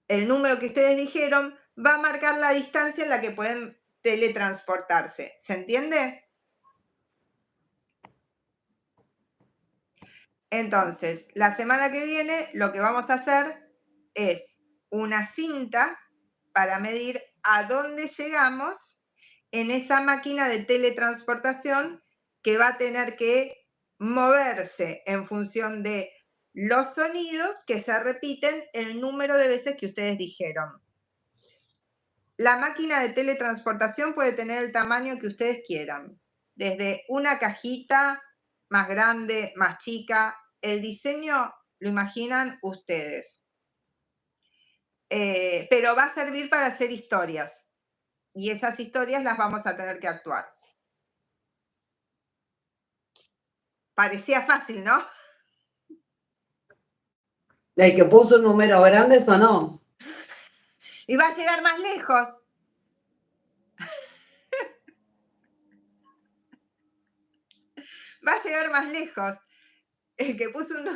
el número que ustedes dijeron, va a marcar la distancia en la que pueden teletransportarse. ¿Se entiende? Entonces, la semana que viene lo que vamos a hacer es una cinta para medir a dónde llegamos en esa máquina de teletransportación que va a tener que moverse en función de los sonidos que se repiten el número de veces que ustedes dijeron. La máquina de teletransportación puede tener el tamaño que ustedes quieran, desde una cajita más grande, más chica. El diseño lo imaginan ustedes. Pero va a servir para hacer historias. Y esas historias las vamos a tener que actuar. Parecía fácil, ¿no? El que puso un número grande sonó. Y va a llegar más lejos. Va a llegar más lejos. El que puso un...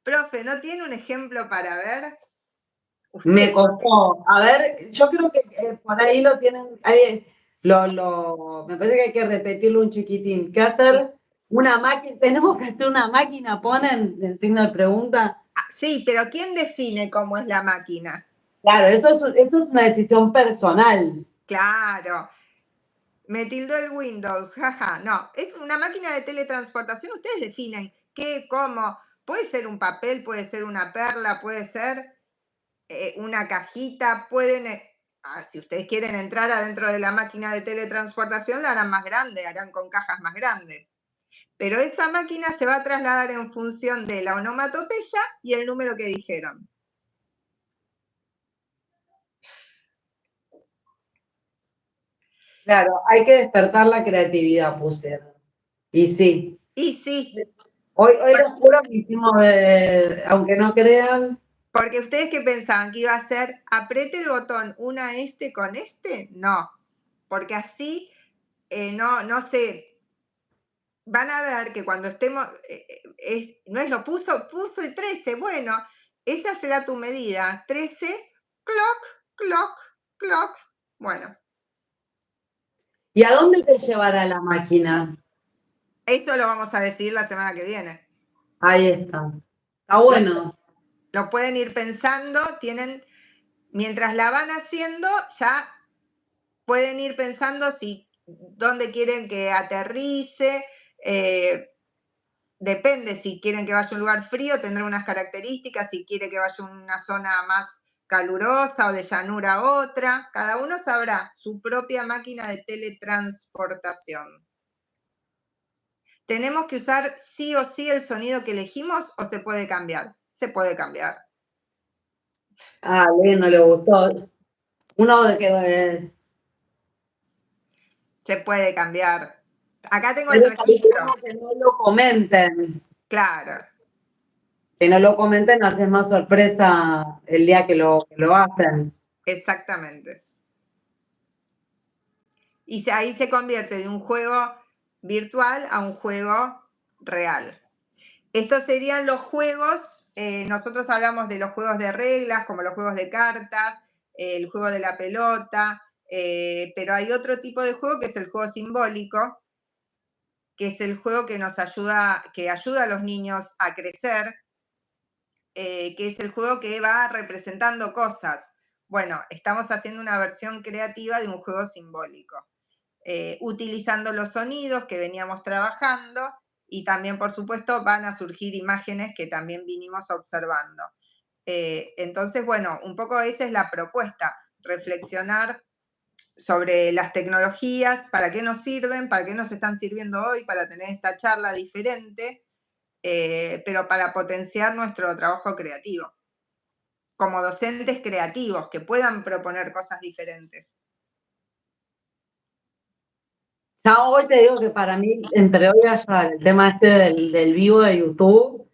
Profe, ¿no tiene un ejemplo para ver? Usted. Me costó. A ver, yo creo que por ahí lo tienen. Ahí, me parece que hay que repetirlo un chiquitín. ¿Qué hacer? Una máquina. Tenemos que hacer una máquina, ponen el signo de pregunta. Sí, pero ¿quién define cómo es la máquina? Claro, eso es una decisión personal. Claro. Me tildó el Windows, jaja. No, es una máquina de teletransportación. Ustedes definen qué, cómo. Puede ser un papel, puede ser una perla, puede ser una cajita. Pueden, si ustedes quieren entrar adentro de la máquina de teletransportación, la harán más grande, harán con cajas más grandes. Pero esa máquina se va a trasladar en función de la onomatopeya y el número que dijeron. Claro, hay que despertar la creatividad, pusieron. Y sí. Y sí. Hoy los juro que hicimos, aunque no crean. Porque ustedes que pensaban que iba a ser, apriete el botón una con este, no. Porque así no sé. Van a ver que cuando estemos, no es lo puso 13, bueno, esa será tu medida, 13, clock, bueno. ¿Y a dónde te llevará la máquina? Esto lo vamos a decidir la semana que viene. Ahí está. Está bueno. Lo pueden ir pensando, mientras la van haciendo, ya pueden ir pensando dónde quieren que aterrice, depende, si quieren que vaya a un lugar frío, tendrá unas características, si quiere que vaya a una zona más calurosa o de llanura a otra, cada uno sabrá su propia máquina de teletransportación. ¿Tenemos que usar sí o sí el sonido que elegimos o se puede cambiar? Se puede cambiar. Ah, Lee no le gustó. Uno de que... Se puede cambiar. Acá tengo el registro. Que no lo comenten. Claro. Que no lo comenten, haces más sorpresa el día que lo hacen. Exactamente. Y ahí se convierte de un juego virtual a un juego real. Estos serían los juegos, nosotros hablamos de los juegos de reglas, como los juegos de cartas, el juego de la pelota, pero hay otro tipo de juego que es el juego simbólico, que es el juego que ayuda a los niños a crecer, que es el juego que va representando cosas. Bueno, estamos haciendo una versión creativa de un juego simbólico, utilizando los sonidos que veníamos trabajando y también, por supuesto, van a surgir imágenes que también vinimos observando. Entonces, bueno, un poco esa es la propuesta, reflexionar sobre las tecnologías, para qué nos sirven, para qué nos están sirviendo hoy, para tener esta charla diferente, pero para potenciar nuestro trabajo creativo, como docentes creativos que puedan proponer cosas diferentes. Ya hoy te digo que para mí, entre hoy y ayer, el tema este del vivo de YouTube,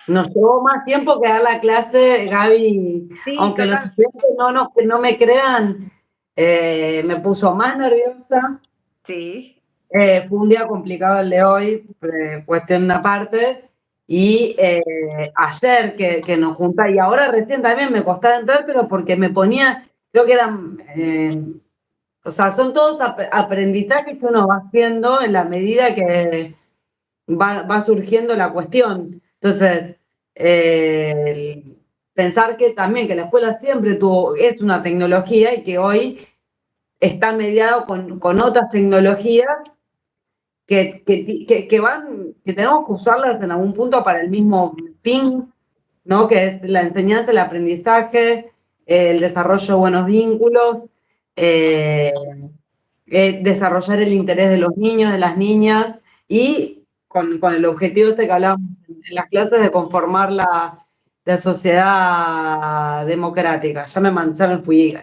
nos llevó más tiempo que dar la clase, Gaby. Sí, Aunque los total. estudiantes no me crean, me puso más nerviosa. Sí. Fue un día complicado el de hoy, cuestión una parte. Y ayer que nos juntamos, y ahora recién también me costaba entrar, pero porque me ponía, creo que eran... o sea, son todos aprendizajes que uno va haciendo en la medida que va surgiendo la cuestión. Entonces, pensar que también que la escuela siempre es una tecnología y que hoy está mediado con otras tecnologías que tenemos que usarlas en algún punto para el mismo fin, ¿no? Que es la enseñanza, el aprendizaje, el desarrollo de buenos vínculos, desarrollar el interés de los niños, de las niñas, y con el objetivo este que hablábamos en las clases de conformar la sociedad democrática. Ya me fui.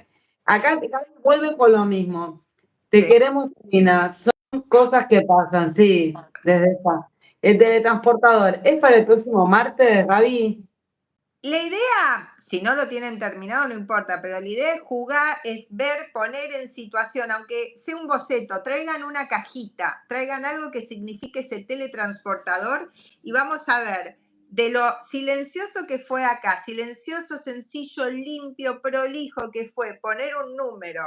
Acá vuelve con lo mismo. Te queremos, Nina. Son cosas que pasan, sí, desde ya. El teletransportador, ¿es para el próximo martes, Gaby? La idea, si no lo tienen terminado, no importa, pero la idea es jugar, es ver, poner en situación, aunque sea un boceto, traigan una cajita, traigan algo que signifique ese teletransportador y vamos a ver de lo silencioso que fue acá, silencioso, sencillo, limpio, prolijo que fue poner un número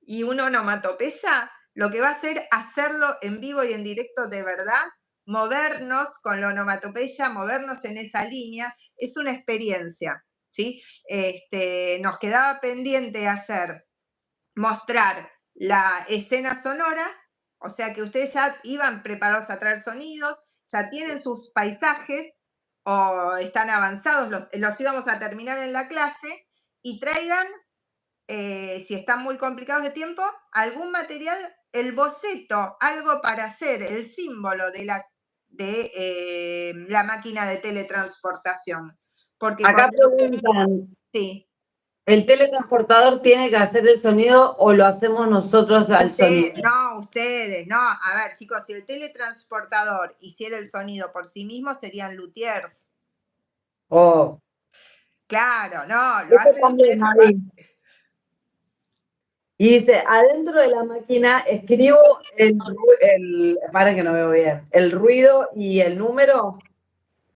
y una onomatopeya, lo que va a hacer hacerlo en vivo y en directo de verdad, movernos con la onomatopeya, movernos en esa línea, es una experiencia, ¿sí? Nos quedaba pendiente mostrar la escena sonora, o sea que ustedes ya iban preparados a traer sonidos, ya tienen sus paisajes o están avanzados, los íbamos a terminar en la clase y traigan, si están muy complicados de tiempo, algún material el boceto, algo para hacer el símbolo de la máquina de teletransportación. Porque acá preguntan, sí. ¿el teletransportador tiene que hacer el sonido o lo hacemos nosotros al sonido? No, ustedes, no. A ver, chicos, si el teletransportador hiciera el sonido por sí mismo, serían luthiers. Oh. Claro, no, lo Esto hacen también, ustedes. Mavi. Y dice, adentro de la máquina escribo para que no veo bien, el ruido y el número,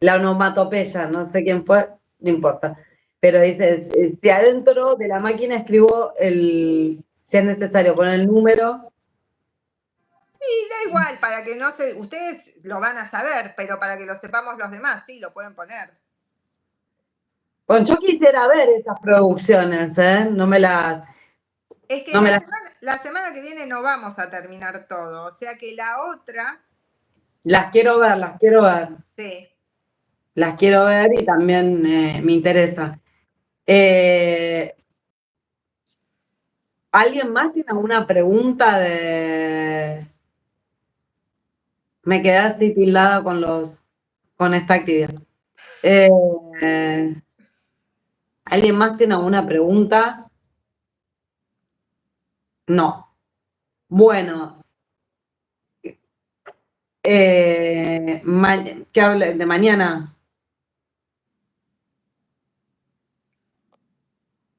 la onomatopeya, no sé quién fue, no importa. Pero dice, si adentro de la máquina escribo si es necesario poner el número. Y da igual, para que no se, ustedes lo van a saber, pero para que lo sepamos los demás, sí, lo pueden poner. Bueno, yo quisiera ver esas producciones, ¿eh? No me las... Es que la semana que viene no vamos a terminar todo, o sea que la otra... Las quiero ver, las quiero ver. Sí. Las quiero ver y también me interesa. ¿Alguien más tiene alguna pregunta de...? Me quedé así tildada con esta actividad. ¿Alguien más tiene alguna pregunta? No. Bueno. ¿Qué habla de mañana?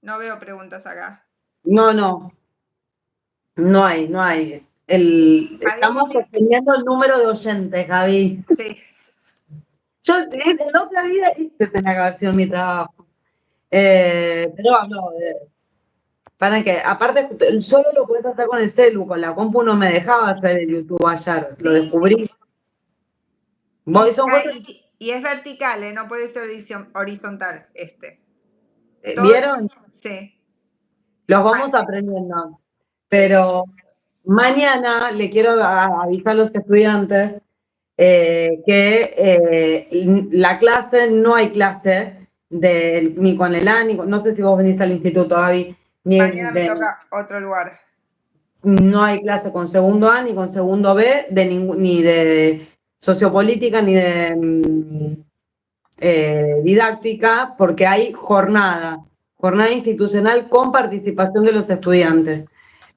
No veo preguntas acá. No. No hay. Estamos sosteniendo el número de oyentes, Gaby. Sí. Yo en la otra vida este tenía que haber sido mi trabajo. Pero no, para que, aparte, solo lo puedes hacer con el celu, con la compu no me dejaba hacer el YouTube ayer, lo descubrí. Sí. Y es vertical, no puede ser horizontal este. ¿Vieron? Sí. Los vamos aprendiendo. Pero mañana le quiero avisar a los estudiantes que la clase, no hay clase ni con el A, no sé si vos venís al instituto, Gaby, Mañana me toca otro lugar. No hay clase con segundo A ni con segundo B, ni de sociopolítica ni de didáctica, porque hay jornada institucional con participación de los estudiantes.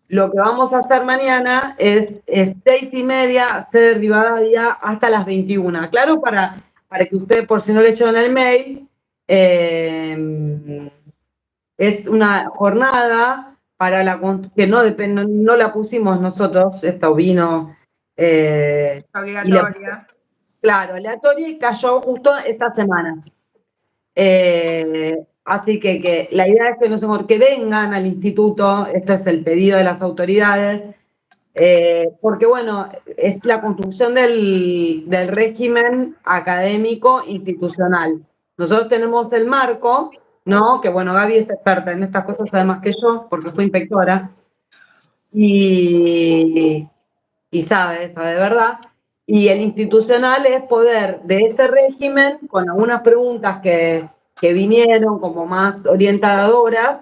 Lo que vamos a hacer mañana es 6:30, ser Rivadavia hasta las 21. Claro, para que ustedes, por si no leyeron el mail, es una jornada para que no la pusimos nosotros, esto vino... Obligatoria. Claro, aleatoria y cayó justo esta semana. Así que la idea es que vengan al instituto, esto es el pedido de las autoridades, porque bueno, es la construcción del régimen académico institucional. Nosotros tenemos el marco, ¿no? Que bueno, Gaby es experta en estas cosas además que yo, porque fue inspectora, y sabe de verdad. Y el institucional es poder de ese régimen, con algunas preguntas que vinieron como más orientadoras,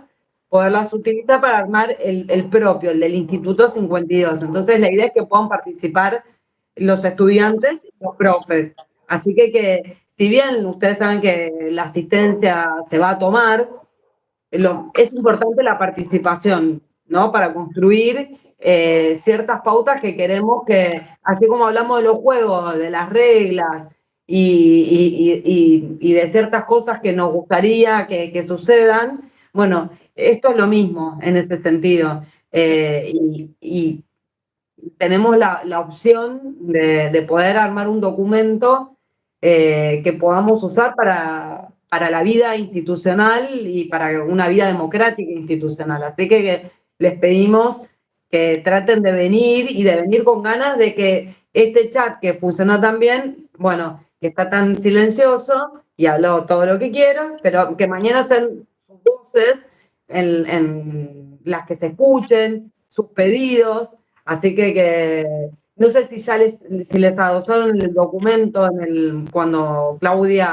poderlas utilizar para armar el propio, el del Instituto 52. Entonces la idea es que puedan participar los estudiantes y los profes. Así que si bien ustedes saben que la asistencia se va a tomar, es importante la participación, ¿no? Para construir ciertas pautas que queremos que, así como hablamos de los juegos, de las reglas y de ciertas cosas que nos gustaría que sucedan, bueno, esto es lo mismo en ese sentido. Y tenemos la opción de poder armar un documento que podamos usar para la vida institucional y para una vida democrática institucional. Así que les pedimos que traten de venir y de venir con ganas de que este chat que funciona tan bien, bueno, que está tan silencioso y habló todo lo que quiero, pero que mañana sean sus voces en las que se escuchen, sus pedidos. Así que no sé si ya si les adosaron el documento cuando Claudia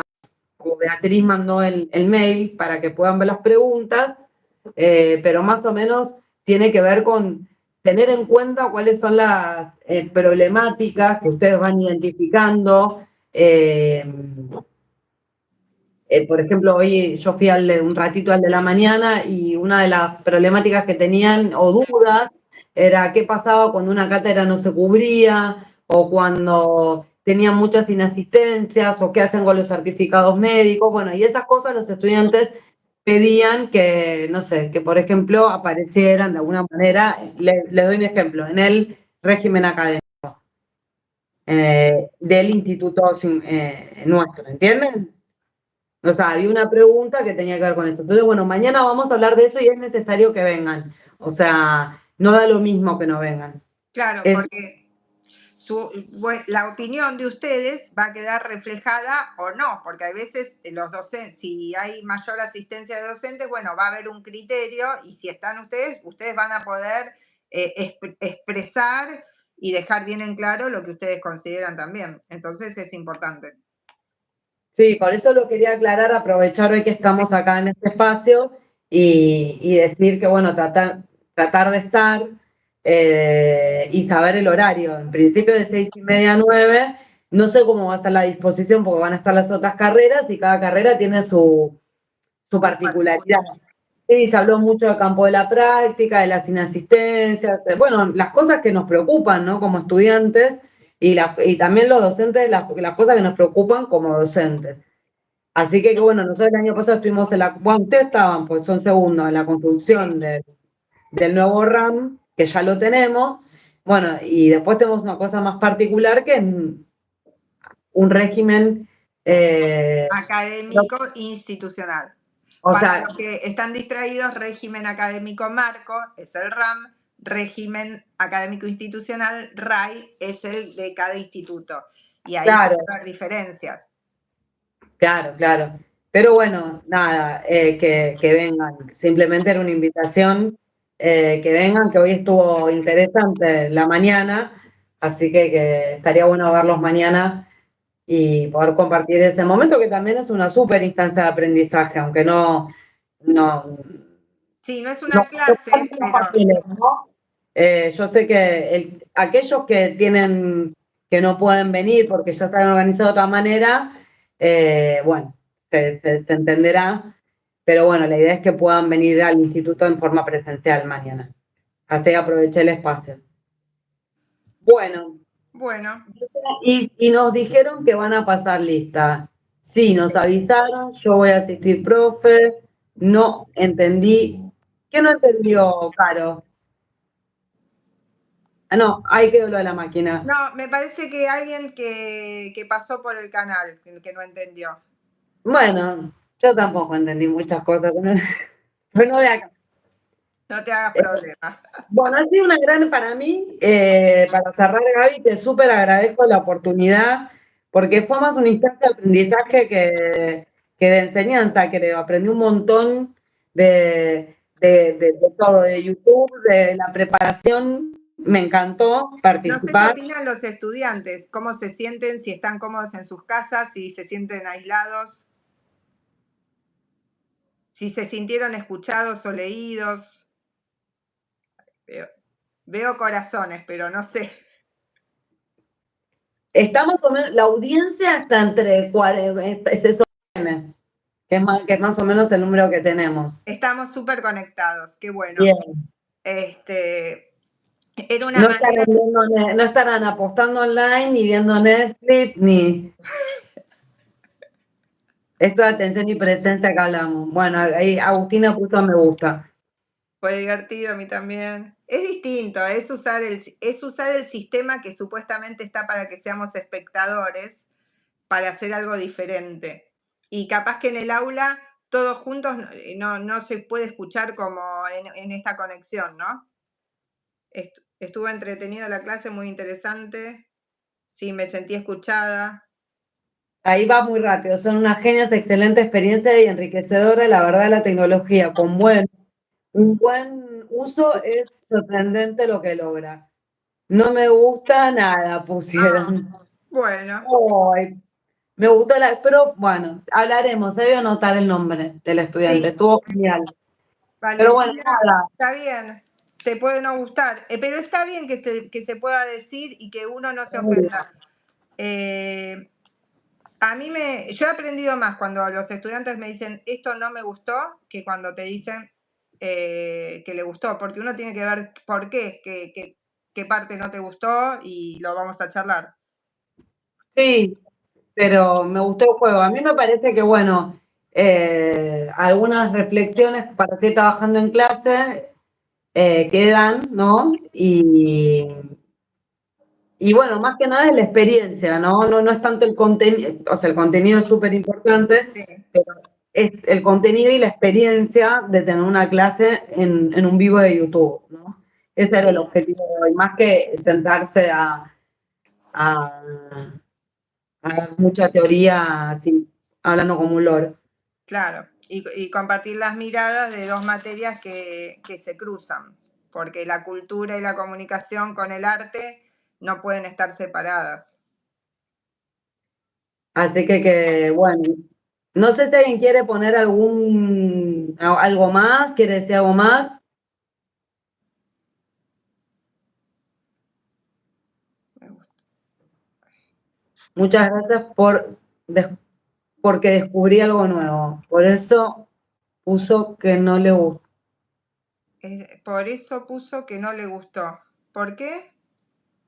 o Beatriz mandó el mail para que puedan ver las preguntas, pero más o menos tiene que ver con tener en cuenta cuáles son las problemáticas que ustedes van identificando. Por ejemplo, hoy yo fui un ratito al de la mañana y una de las problemáticas que tenían o dudas era qué pasaba cuando una cátedra no se cubría o cuando tenían muchas inasistencias o qué hacen con los certificados médicos. Bueno, y esas cosas los estudiantes pedían que, no sé, que por ejemplo aparecieran de alguna manera. Le doy un ejemplo, en el régimen académico del instituto nuestro, ¿entienden? O sea, había una pregunta que tenía que ver con eso. Entonces, bueno, mañana vamos a hablar de eso y es necesario que vengan. O sea, no da lo mismo que no vengan. Claro, porque la opinión de ustedes va a quedar reflejada o no, porque hay veces los docentes, si hay mayor asistencia de docentes, bueno, va a haber un criterio y si están ustedes van a poder expresar y dejar bien en claro lo que ustedes consideran también. Entonces es importante. Sí, por eso lo quería aclarar, aprovechar hoy que estamos acá en este espacio y decir que, bueno, tratar de estar y saber el horario. En principio de 6:30 a 9, no sé cómo va a ser la disposición porque van a estar las otras carreras y cada carrera tiene su particularidad. Sí, se habló mucho del campo de la práctica, de las inasistencias, bueno, las cosas que nos preocupan, ¿no? Como estudiantes y también los docentes, las cosas que nos preocupan como docentes. Así que bueno, nosotros el año pasado estuvimos bueno, ustedes estaban, pues son segundos, en la construcción del nuevo RAM, que ya lo tenemos. Bueno, y después tenemos una cosa más particular que un régimen académico institucional. O Para sea, los que están distraídos, régimen académico marco es el RAM, régimen académico institucional, RAI, es el de cada instituto. Y ahí claro, puede haber diferencias. claro. Pero bueno, nada, que vengan. Simplemente era una invitación, que vengan, que hoy estuvo interesante la mañana, así que estaría bueno verlos mañana y poder compartir ese momento que también es una súper instancia de aprendizaje, aunque no, Sí, no es no una clase, los pero papeles, ¿no? Yo sé que aquellos que no pueden venir porque ya se han organizado de otra manera, bueno, se entenderá, pero bueno, la idea es que puedan venir al instituto en forma presencial mañana. Así que aproveché el espacio. Bueno, bueno, y nos dijeron que van a pasar lista. Sí, nos avisaron, yo voy a asistir, profe. No entendí. ¿Qué no entendió, Caro? Ah, no, ahí quedó lo de la máquina. no, me parece que alguien que pasó por el canal, que no entendió. Bueno, yo tampoco entendí muchas cosas, pero no de acá. No te hagas Eh, problema. Bueno, ha sido una gran para mí, para cerrar, Gaby, te súper agradezco la oportunidad, porque fue más una instancia de aprendizaje que de enseñanza, creo. Aprendí un montón de todo, de YouTube, de la preparación. Me encantó No sé qué participar. opinan los estudiantes, cómo se sienten, si están cómodos en sus casas, si se sienten aislados, si se sintieron escuchados o leídos. Veo corazones, pero no sé. Está más o menos, la audiencia está entre 40, se sostiene, que es más o menos el número que tenemos. Estamos súper conectados, qué bueno. Bien. Era una manera. No estarán apostando online, ni viendo Netflix, ni esto de atención y presencia que hablamos. Bueno, ahí Agustina puso me gusta. Fue divertido a mí también. Es distinto, es usar el sistema que supuestamente está para que seamos espectadores, para hacer algo diferente. Y capaz que en el aula, todos juntos, no se puede escuchar como en esta conexión, ¿no? Estuvo entretenida la clase, muy interesante. Sí, me sentí escuchada. Ahí va muy rápido. Son unas genias, excelente experiencia y enriquecedora. La verdad, la tecnología con un buen uso es sorprendente lo que logra. No me gusta nada, pusieron. Bueno. Ay, me gustó pero bueno, hablaremos. Se debe anotar el nombre del estudiante. Sí, Estuvo genial. Pero bueno, Valentina, nada. está bien. te puede no gustar, pero está bien que se pueda decir y que uno no se ofenda. A mí yo he aprendido más cuando los estudiantes me dicen esto no me gustó que cuando te dicen que le gustó, porque uno tiene que ver por qué, qué parte no te gustó y lo vamos a charlar. Sí, pero me gustó el juego. A mí me parece que, bueno, algunas reflexiones para seguir trabajando en clase quedan, ¿no? Y bueno, más que nada es la experiencia, ¿no? No es tanto el contenido, o sea, el contenido es súper importante, Sí. pero es el contenido y la experiencia de tener una clase en un vivo de YouTube, ¿no? Ese era el objetivo de hoy, más que sentarse a mucha teoría, así, hablando como un loro. Claro, y compartir las miradas de dos materias que se cruzan, porque la cultura y la comunicación con el arte no pueden estar separadas. Así que bueno, no sé si alguien quiere poner algo más, quiere decir algo más. Me gusta. Muchas gracias porque descubrí algo nuevo. Por eso puso que no le gustó. Por eso puso que no le gustó. ¿Por qué?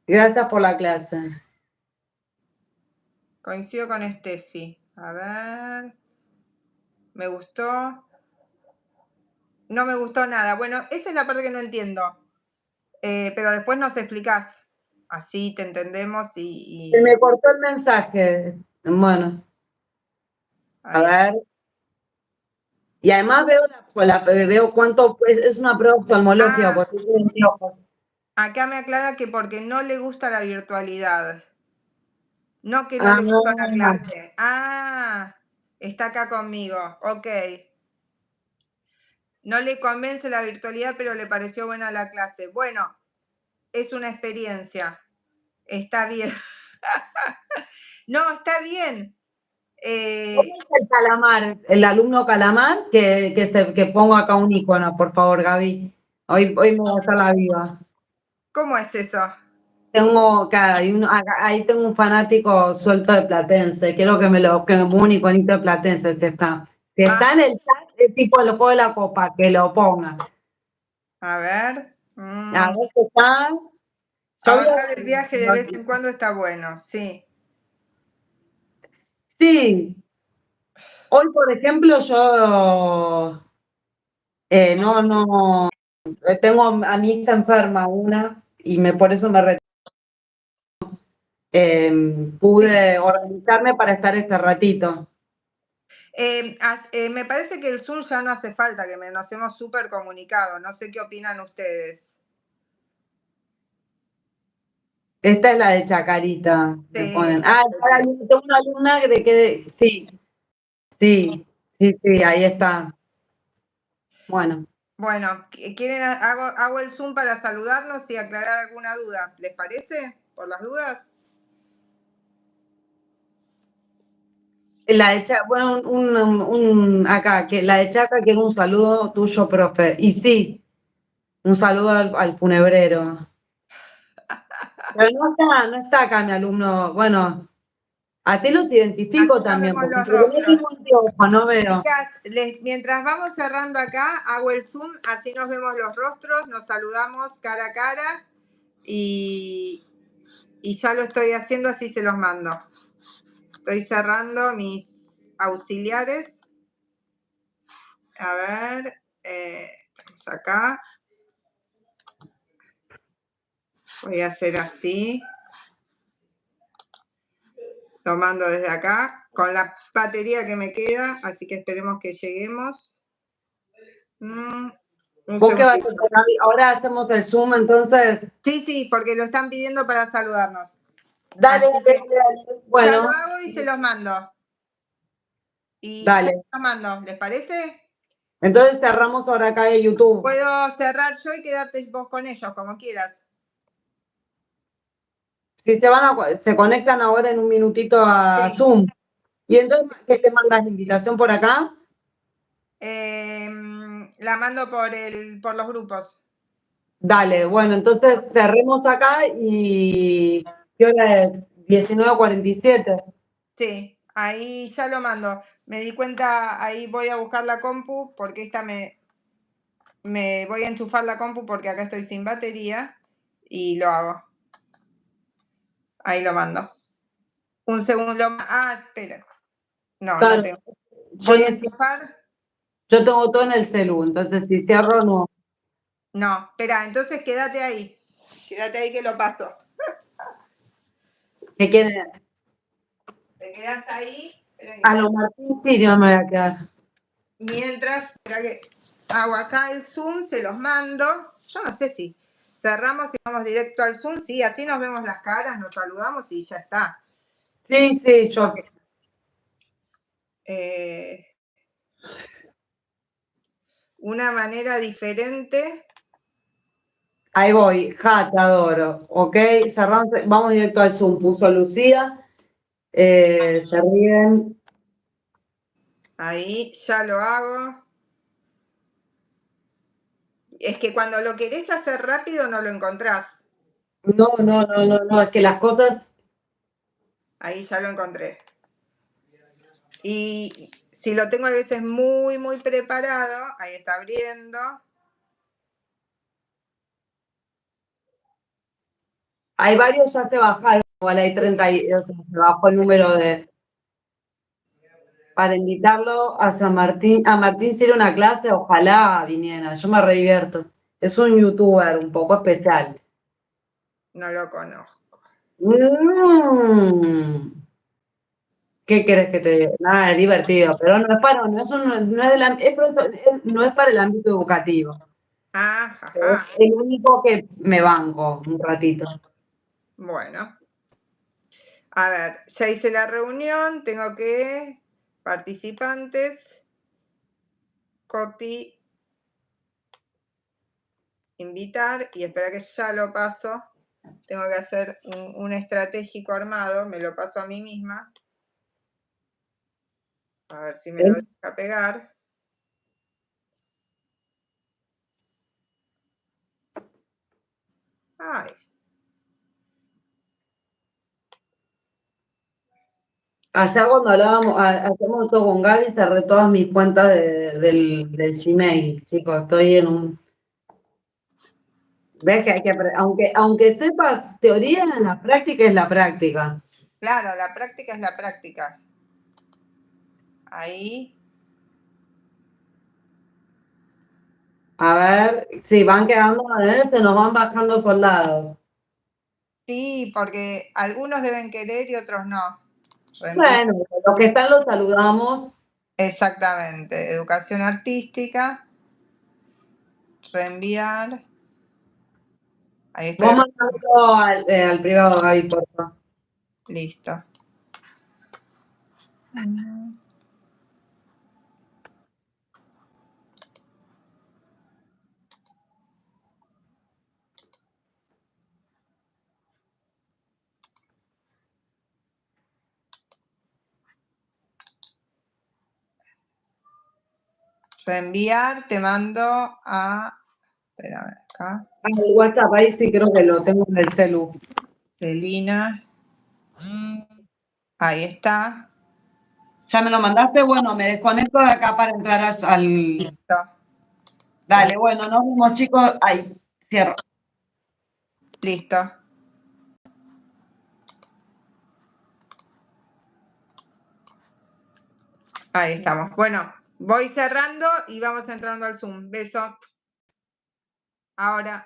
Gracias por la clase. Coincido con Steffi. A ver. Me gustó. No me gustó nada. Bueno, esa es la parte que no entiendo. Pero después nos explicás. Así te entendemos y... Se me cortó el mensaje. Bueno, a ver. Y además veo cuánto es una prueba oftalmológica. Porque acá me aclara que porque no le gusta la virtualidad. No que no le gustó la clase. Está acá conmigo. Ok. No le convence la virtualidad, pero le pareció buena la clase. Bueno, es una experiencia. Está bien. No, está bien. ¿Cómo es el calamar, el alumno calamar? Que pongo acá un icono, por favor, Gaby. Hoy me voy a hacer la viva. ¿Cómo es eso? Ahí tengo un fanático suelto de Platense. Quiero que me ponga un iconito de Platense si está. Si está en el chat, es tipo el juego de la copa, que lo ponga. A ver. A ver si está. Ahorrar el viaje de vez en cuando está bueno, sí. Sí. Hoy, por ejemplo, yo no tengo a mi hija enferma, y por eso me retiré. Pude organizarme para estar este ratito. Me parece que el Zoom ya no hace falta, que nos hemos súper comunicado. No sé qué opinan ustedes. Esta es la de Chacarita, me ponen. Tengo una alumna sí, ahí está. Bueno. Bueno, ¿quieren hago el Zoom para saludarnos y aclarar alguna duda? ¿Les parece? ¿Por las dudas? La de Chaca, bueno, acá, que la de Chaca quiere un saludo tuyo, profe. Y sí, un saludo al funebrero. Pero no está acá mi alumno. Bueno, así los identifico Así nos también, vemos porque los no rostros. tengo anteojos, no veo. Chicas, mientras vamos cerrando acá, hago el Zoom, así nos vemos los rostros, nos saludamos cara a cara y ya lo estoy haciendo, así se los mando. Estoy cerrando mis auxiliares. A ver, estamos acá. Voy a hacer así. Lo mando desde acá con la batería que me queda, así que esperemos que lleguemos. Ahora hacemos el Zoom, entonces. Sí, porque lo están pidiendo para saludarnos. Dale. Bueno. Ya lo hago y se los mando. Y dale. ya los mando, ¿les parece? Entonces cerramos ahora acá en YouTube. Puedo cerrar yo y quedarte vos con ellos, como quieras. Si se conectan ahora en un minutito a Zoom. ¿Y entonces qué te mandas la invitación por acá? La mando por los grupos. Dale, bueno, entonces cerremos acá y ¿qué hora es? 19:47. Sí, ahí ya lo mando. Me di cuenta, ahí voy a buscar la compu porque esta me voy a enchufar la compu porque acá estoy sin batería y lo hago. Ahí lo mando. Un segundo más. Ah, espera. No, Claro, no tengo. yo, Voy a enchufar. yo tengo todo en el celu, entonces si cierro no. No, espera, entonces quédate ahí. Quédate ahí que lo paso. ¿Qué quiere? Te quedas ahí. Espera A que lo Martín Sirio me voy a quedar. mientras, espera que hago acá el Zoom, se los mando. Yo no sé si cerramos y vamos directo al Zoom. Sí, así nos vemos las caras, nos saludamos y ya está. Sí, sí, yo. Una manera diferente. Ahí voy, ja, te adoro. Ok, cerramos, vamos directo al Zoom, puso Lucía. Se ríen. Ahí ya lo hago. Es que cuando lo querés hacer rápido no lo encontrás. No, no, no, no, no, es que las cosas. Ahí ya lo encontré. Y si lo tengo a veces muy, muy preparado, ahí está abriendo. Hay varios ya se bajaron, igual hay 30, o sea, se bajó el número de. Para invitarlo a San Martín, a Martín si era una clase, ojalá viniera, yo me re divierto. Es un youtuber un poco especial. No lo conozco. ¿Qué querés que te diga? Nada, es divertido, pero no es para, no es, no es, no es para el ámbito educativo. Es Ajá. el único que me banco un ratito. Bueno. A ver, ya hice la reunión, tengo que participantes, copy, invitar y espera que ya lo paso. Tengo que hacer un estratégico armado, me lo paso a mí misma. A ver si me lo deja pegar. Ay, Allá cuando hablábamos, hacemos todo con Gaby, cerré todas mis cuentas del Gmail, chicos, estoy en un. Ves que hay que aunque sepas teoría, la práctica es la práctica. claro, la práctica es la práctica. Ahí. A ver, sí, van quedando, se nos van bajando soldados. Sí, porque algunos deben querer y otros no. Bueno, los que están los saludamos. Exactamente. Educación artística. Reenviar. Ahí estoy. Vos mandando al privado, Gaby, por favor. Listo. Reenviar, te mando a. Espérame, acá. El WhatsApp, ahí sí creo que lo tengo en el celu. Celina. Ahí está. ¿Ya me lo mandaste? Bueno, me desconecto de acá para entrar al. Listo. Dale, bueno, nos vemos, chicos. Ahí, cierro. Listo. Ahí estamos. Bueno, voy cerrando y vamos entrando al Zoom. Beso. Ahora.